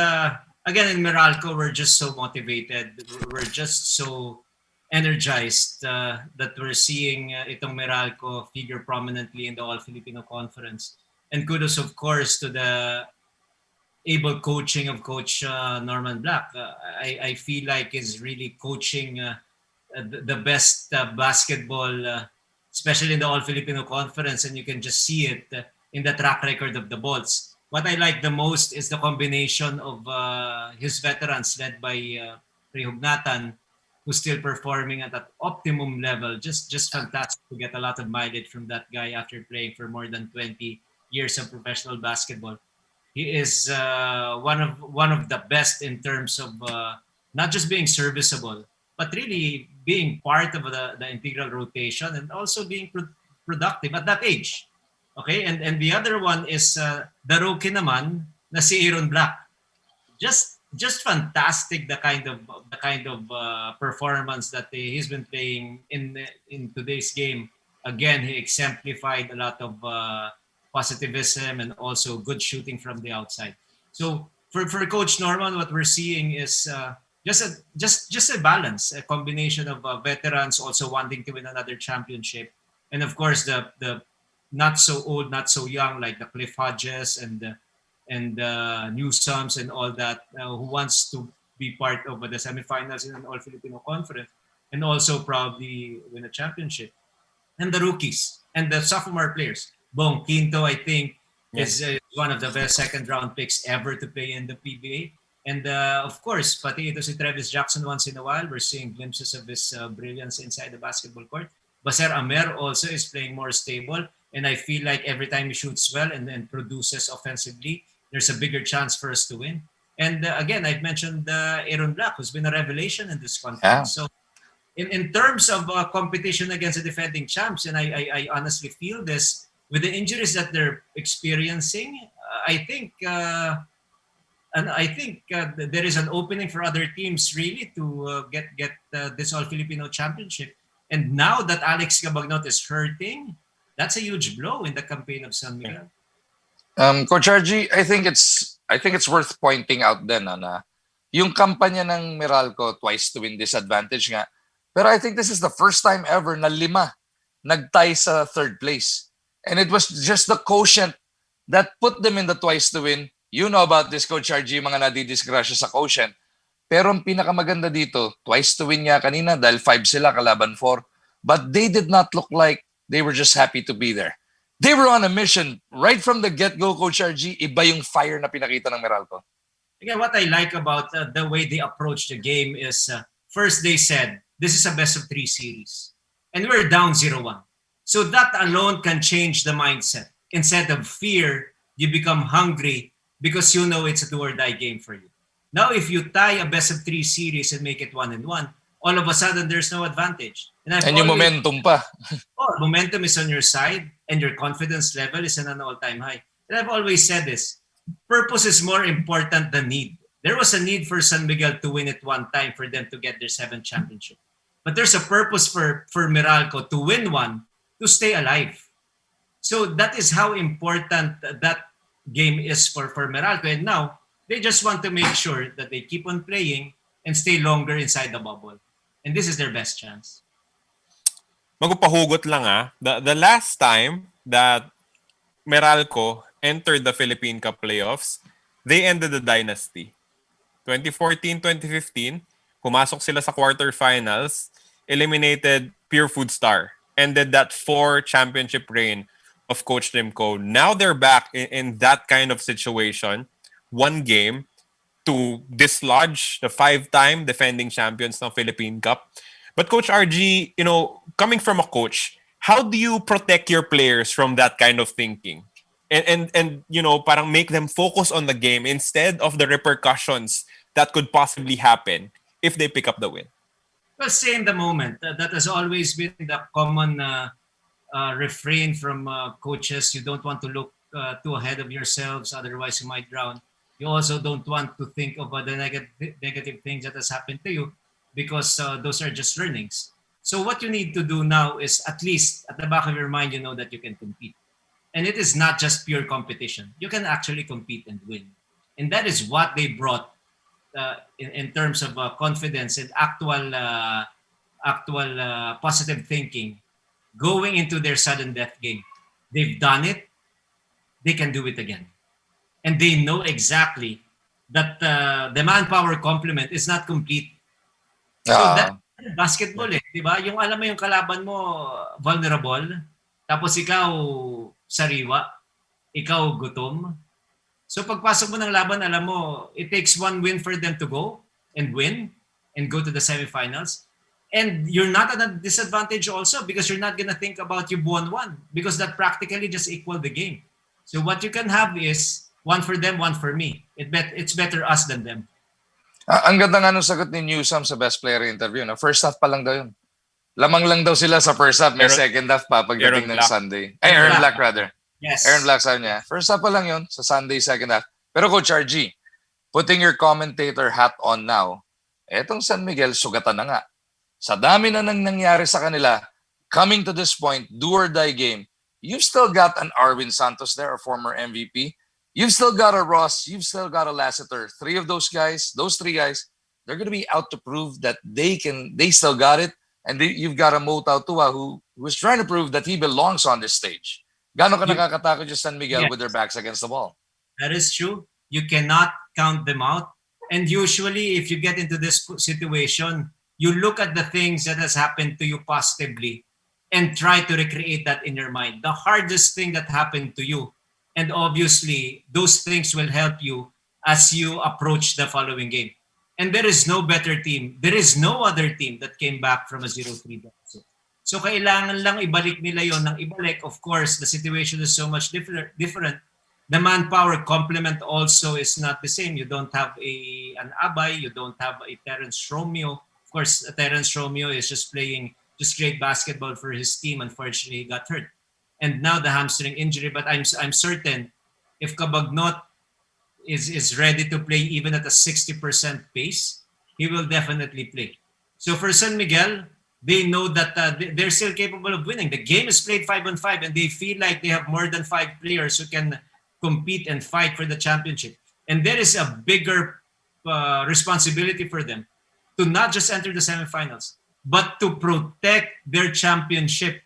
again in Meralco, we're just so motivated. We're just so energized that we're seeing itong Meralco figure prominently in the All-Filipino Conference. And kudos, of course, to the able coaching of Coach Norman Black. I feel like is really coaching the best basketball, especially in the All Filipino Conference, and you can just see it in the track record of the Bolts. What I like the most is the combination of his veterans led by Rey Hugnatan, who's still performing at that optimum level. Just fantastic to get a lot of mileage from that guy after playing for more than 20 years of professional basketball. He is one of the best in terms of not just being serviceable, but really being part of the integral rotation and also being productive at that age. Okay, and the other one is the rookie naman na si Aaron Black. Just fantastic the kind of performance that he's been playing in today's game. Again, he exemplified a lot of positivism and also good shooting from the outside. So for Coach Norman, what we're seeing is just a balance, a combination of veterans also wanting to win another championship, and of course the not so old, not so young like the Cliff Hodges and Newsomes and all that, who wants to be part of the semifinals in an All Filipino Conference and also probably win a championship. And the rookies and the sophomore players. Bong Quinto, I think, is one of the best second round picks ever to play in the PBA. And of course, pati ito si Travis Jackson once in a while, we're seeing glimpses of his brilliance inside the basketball court. Baser Amer also is playing more stable. And I feel like every time he shoots well and then produces offensively, there's a bigger chance for us to win. And again, I've mentioned Aaron Black, who's been a revelation in this conference. Yeah. So in terms of competition against the defending champs, and I honestly feel this, with the injuries that they're experiencing, I think there is an opening for other teams really to get this All Filipino Championship. And now that Alex Cabagnot is hurting, that's a huge blow in the campaign of San Miguel. Coach RG, I think it's worth pointing out din na yung kampanya ng Meralco twice to win disadvantage nga. Pero I think this is the first time ever na 5 nagtie sa third place. And it was just the quotient that put them in the twice to win. You know about this, Coach RG, mga nadidisgrasya sa quotient. Pero ang pinakamaganda dito, twice to win nga kanina dahil 5 sila kalaban 4. But they did not look like they were just happy to be there. They were on a mission. Right from the get-go, Coach RG, iba yung fire na pinakita ng Meralco. Again, what I like about the way they approached the game is first they said, this is a best-of-3 series. And we're down 0-1. So that alone can change the mindset. Instead of fear, you become hungry because you know it's a do-or-die game for you. Now, if you tie a best-of-3 series and make it 1-1, all of a sudden, there's no advantage. And yung momentum pa. Momentum is on your side and your confidence level is at an all-time high. And I've always said this, purpose is more important than need. There was a need for San Miguel to win it one time for them to get their 7th championship. But there's a purpose for Meralco to win one, to stay alive. So that is how important that game is for Meralco. And now, they just want to make sure that they keep on playing and stay longer inside the bubble. And this is their best chance. Magpahugot lang the last time that Meralco entered the Philippine Cup playoffs, they ended the dynasty. 2014-2015, pumasok sila sa quarterfinals, eliminated Pure Food Star, ended that 4 championship reign of Coach Rimco. Now they're back in that kind of situation, one game to dislodge the 5-time defending champions ng Philippine Cup. But Coach RG, coming from a coach, how do you protect your players from that kind of thinking? And parang make them focus on the game instead of the repercussions that could possibly happen if they pick up the win? Well, stay in the moment. That has always been the common refrain from coaches. You don't want to look too ahead of yourselves, otherwise you might drown. You also don't want to think about the negative things that has happened to you because those are just learnings. So what you need to do now is at least at the back of your mind, you know that you can compete. And it is not just pure competition. You can actually compete and win. And that is what they brought in terms of confidence and actual positive thinking going into their sudden death game. They've done it. They can do it again. And they know exactly that the manpower complement is not complete. So basketball eh, di ba? Yung alam mo yung kalaban mo vulnerable, tapos ikaw sariwa, ikaw gutom. So pagpasok mo ng laban, alam mo, it takes one win for them to go and win and go to the semifinals. And you're not at a disadvantage also because you're not gonna think about you've won one because that practically just equaled the game. So what you can have is one for them, one for me. It's better us than them. Ang ganda nga nung sagot ni Newsome sa best player interview. No? First half pa lang daw yun. Lamang lang daw sila sa first half. May second half pa pagdating ng Sunday. Ay, Aaron Black rather. Yes. Aaron Black sabi niya. First half pa lang yun sa Sunday second half. Pero Coach RG, putting your commentator hat on now, etong San Miguel, sugatan na nga. Sa dami na nang nangyari sa kanila, coming to this point, do or die game, you've still got an Arwin Santos there, a former MVP. You've still got a Ross. You've still got a Lassiter. Three of those guys, those three guys, they're going to be out to prove that they still got it. And you've got a Mo Tautua who was trying to prove that he belongs on this stage. Gano'n ka nakakatakot yung San Miguel with their backs against the wall? That is true. You cannot count them out. And usually, if you get into this situation, you look at the things that has happened to you positively and try to recreate that in your mind. The hardest thing that happened to you, and obviously, those things will help you as you approach the following game. And there is no better team. There is no other team that came back from a 0-3 deficit. So kailangan lang ibalik nila yon ng ibalik. Of course, the situation is so much different. The manpower complement also is not the same. You don't have an Abay. You don't have a Terence Romeo. Of course, Terence Romeo is just playing just great basketball for his team. Unfortunately, he got hurt. And now the hamstring injury. But I'm certain if Cabagnot is ready to play even at a 60% pace, he will definitely play. So for San Miguel, they know that they're still capable of winning. The game is played 5-on-5 and they feel like they have more than 5 players who can compete and fight for the championship. And there is a bigger responsibility for them to not just enter the semifinals, but to protect their championship.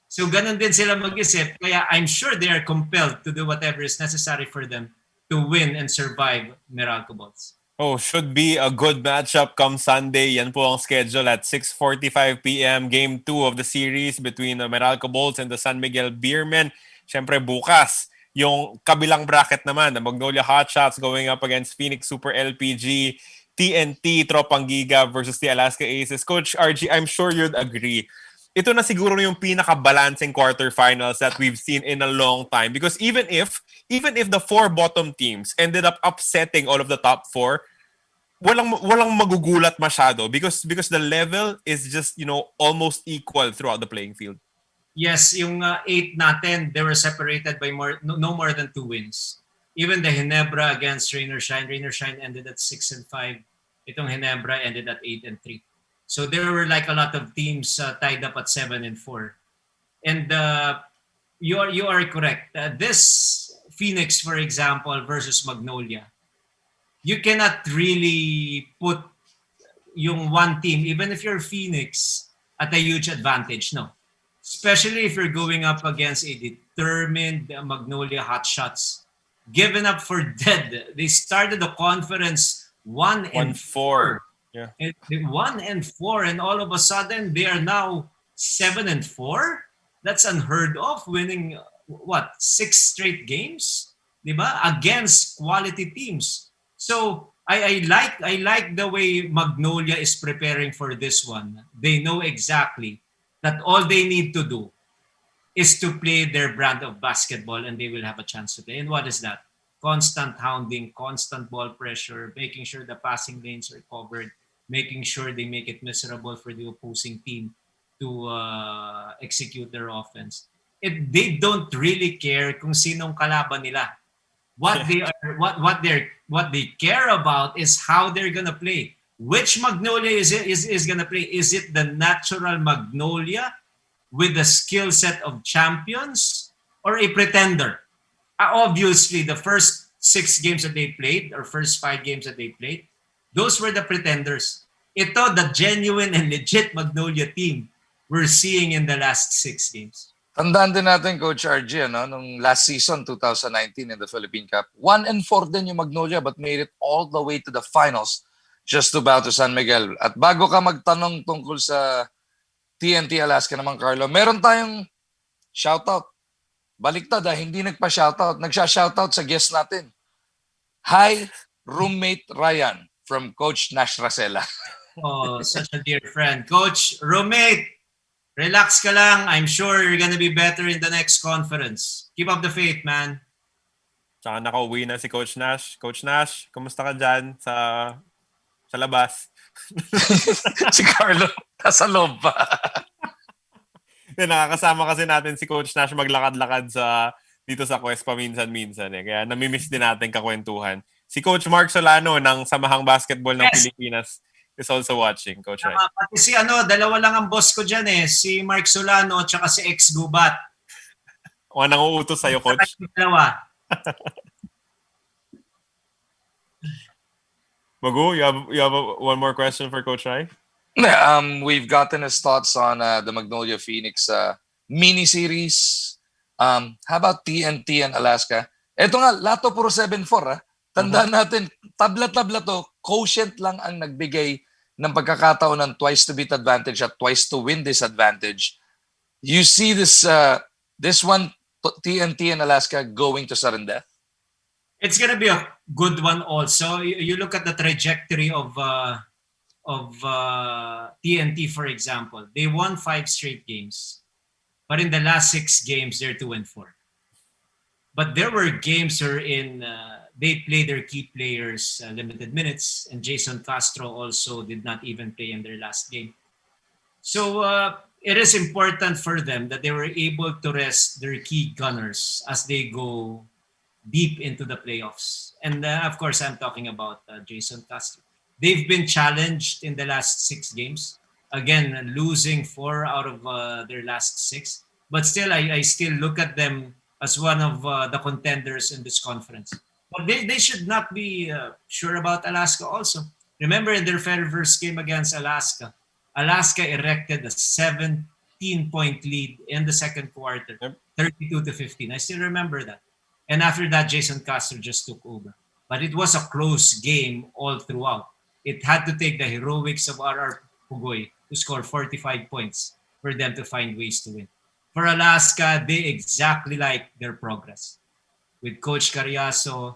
So ganun din sila mag-isip. Kaya I'm sure they are compelled to do whatever is necessary for them to win and survive Meralco Balls. Oh, should be a good matchup come Sunday. Yan po ang schedule at 6:45 p.m. Game 2 of the series between the Meralco Bolts and the San Miguel Beermen. Siyempre bukas, yung kabilang bracket naman, the Magnolia Hotshots going up against Phoenix Super LPG, TNT, Tropang Giga versus the Alaska Aces. Coach RG, I'm sure you'd agree. Ito na siguro yung pinaka-balancing quarterfinals that we've seen in a long time. Because even if the 4 bottom teams ended up upsetting all of the top 4, walang magugulat masyado because the level is just, almost equal throughout the playing field. Yes, yung 8 natin, they were separated by no more than 2 wins. Even the Ginebra against Rainier Shine ended at 6-5. Itong Ginebra ended at 8-3. So there were like a lot of teams tied up at 7-4. And you are correct. This Phoenix, for example, versus Magnolia, you cannot really put yung one team, even if you're Phoenix, at a huge advantage. No. Especially if you're going up against a determined Magnolia Hotshots. Given up for dead. They started the conference 1-4. Yeah. 1-4, and all of a sudden they are now 7-4. That's unheard of, winning 6 straight games, diba? Against quality teams. So I like the way Magnolia is preparing for this one. They know exactly that all they need to do is to play their brand of basketball, and they will have a chance to play. And what is that? Constant hounding, constant ball pressure, making sure the passing lanes are covered, making sure they make it miserable for the opposing team to execute their offense. They don't really care kung sinong kalaban nila. What they care about is how they're gonna play. Which Magnolia is gonna play? Is it the natural Magnolia with the skill set of champions or a pretender? Obviously, the first 6 games that they played or first 5 games that they played, those were the pretenders. Ito, the genuine and legit Magnolia team we're seeing in the last 6 games. Tandaan din natin, Coach RG, nung last season, 2019 in the Philippine Cup, 1-4 din yung Magnolia but made it all the way to the finals. just to bow to San Miguel. At bago ka magtanong tungkol sa TNT Alaska naman, Carlo, meron tayong shoutout. Baliktad hindi nagpa-shoutout. Nagsha-shoutout sa guest natin. Hi, roommate Ryan from Coach Nash Racela. Oh, such a dear friend. Coach, roommate, relax ka lang. I'm sure you're gonna be better in the next conference. Keep up the faith, man. Tsaka nakauwi na si Coach Nash. Coach Nash, kumusta ka dyan sa labas? Si Carlo, nasa loob pa. Nakakasama kasi natin si Coach Nash maglakad-lakad dito sa Quest paminsan-minsan. Kaya namimiss din natin kakwentuhan. Si Coach Mark Solano ng Samahang Basketball ng Pilipinas is also watching, Coach Ray. Pati si dalawa lang ang boss ko dyan si Mark Solano at si ex-Gubat. O nang uutos sa'yo, Coach? Dalawa. Magu, you have one more question for Coach Ray? We've gotten his thoughts on the Magnolia Phoenix mini-series. How about TNT and Alaska? Ito nga, Lato puro 7-4. Tandaan natin, tabla-tabla to, quotient lang ang nagbigay ng pagkakataon ng twice to beat advantage at twice to win disadvantage. You see this one, TNT and Alaska going to sudden death? It's gonna be a good one also. You look at the trajectory of TNT, for example. They won 5 straight games. But in the last 6 games, they're 2-4. But there were games wherein they played their key players limited minutes, and Jason Castro also did not even play in their last game. So it is important for them that they were able to rest their key gunners as they go deep into the playoffs. And of course, I'm talking about Jason Castro. They've been challenged in the last 6 games. Again, losing 4 out of their last 6. But still, I still look at them as one of the contenders in this conference. But they should not be sure about Alaska also. Remember in their very first game against Alaska, Alaska erected a 17-point lead in the second quarter, 32-15. I still remember that. And after that, Jason Castro just took over. But it was a close game all throughout. It had to take the heroics of RR Pugoy to score 45 points for them to find ways to win. For Alaska, they exactly like their progress. With Coach Carriazo,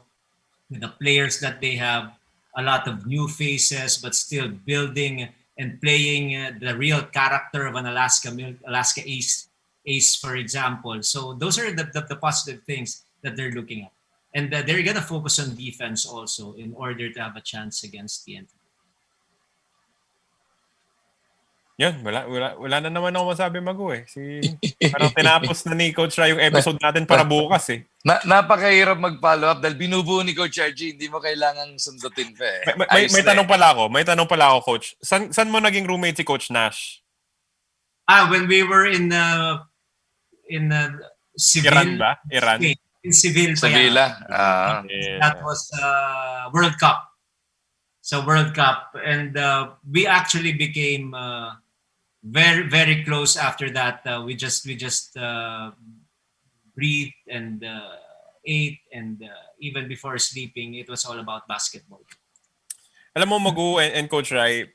with the players that they have, a lot of new faces, but still building and playing the real character of an Alaska ace, for example. So those are the positive things that they're looking at. And they're going to focus on defense also in order to have a chance against TNT. Yan, wala na naman ako masabi, Magu parang tinapos na ni Coach Ray yung episode natin para bukas Napakahirap mag-follow up dahil binubuo ni Coach RG, hindi mo kailangang sundutin pa May tanong pala ako, Coach. San mo naging roommate si Coach Nash? When we were in Seville. Iran? In Seville. Sevilla. That was World Cup. So World Cup. And we actually became very, very close after that. We just breathed and ate, and even before sleeping, it was all about basketball. Alam mo, Magu and Coach Ray,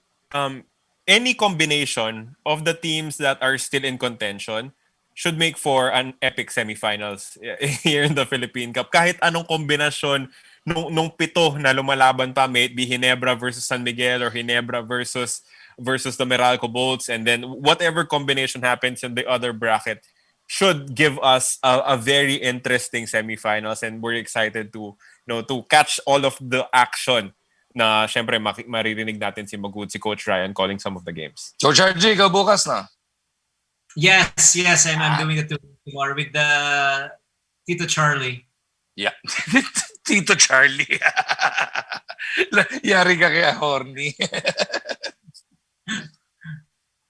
any combination of the teams that are still in contention should make for an epic semifinals here in the Philippine Cup. Kahit anong kombinasyon nung 7 na lumalaban pa, may it be Ginebra versus San Miguel or Ginebra versus the Meralco Bolts, and then whatever combination happens in the other bracket should give us a very interesting semifinals, and we're excited to catch all of the action na syempre maririnig natin si Magud, si Coach Ryan calling some of the games. Coach RG, ikaw bukas na? Yes, I'm doing it tomorrow with the Tito Charlie. Yeah. Tito Charlie. Yari ka kaya horny.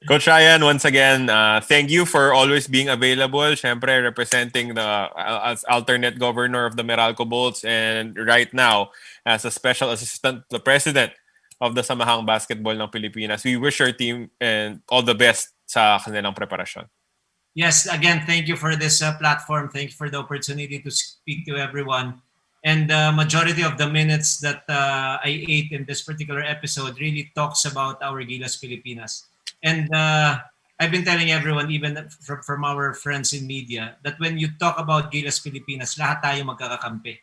Coach Ryan, once again, thank you for always being available. Syempre, representing as alternate governor of the Meralco Bolts, and right now, as a special assistant to the president of the Samahang Basketball ng Pilipinas. We wish our team and all the best sa kanilang preparasyon. Yes, again, thank you for this platform. Thank you for the opportunity to speak to everyone. And majority of the minutes that I ate in this particular episode really talks about our Gilas Pilipinas. And I've been telling everyone, even from our friends in media, that when you talk about Gilas Pilipinas, lahat tayo magkakakampi.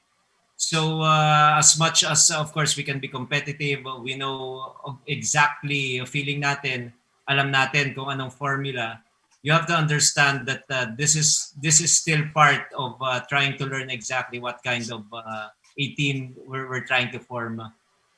So as much as, of course, we can be competitive, we know exactly feeling natin, alam natin kung anong formula. You have to understand that this is still part of trying to learn exactly what kind of a team we're trying to form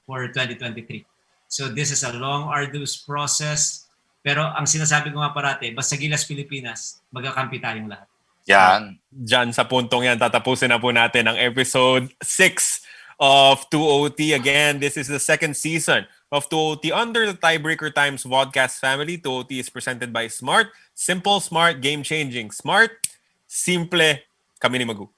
for 2023. So this is a long, arduous process. Pero ang sinasabi ko nga parati, basta Gilas Pilipinas, magkakampi tayong lahat. Yan. Diyan sa puntong yan, tatapusin na po natin ang episode 6 of 2OT. Again, this is the second season of 2OT under the Tiebreaker Times Vodcast family. 2OT is presented by Smart. Simple, smart, game-changing. Smart, simple, kami ni Magu.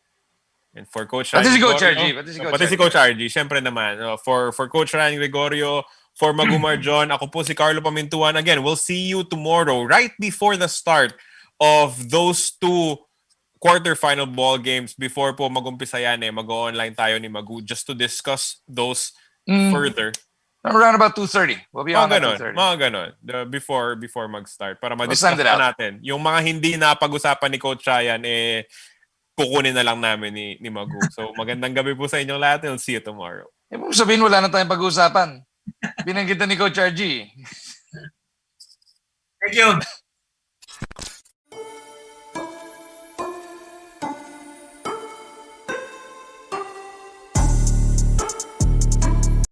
And for Coach Pati si Ryan Coach Gregorio, RG. pati si Coach RG, syempre naman. For Coach Ryan Gregorio, for Magumar John, ako po si Carlo Pamintuan. Again, we'll see you tomorrow right before the start of those two quarterfinal ball games before po mag-umpisa yan mag-online tayo ni Magu just to discuss those further. Around about 2:30. We'll be on at 2:30. Mga ganon. Before mag-start. Para We'll ma-discuss send it na out. natin. Yung mga hindi na pag-usapan ni Coach Ryan, kukunin na lang namin ni Magu. So magandang gabi po sa inyong lahat. We'll see you tomorrow. Ibig sabihin, wala na tayong pag-uusapan. Binanggitan ni Coach RG. Thank you.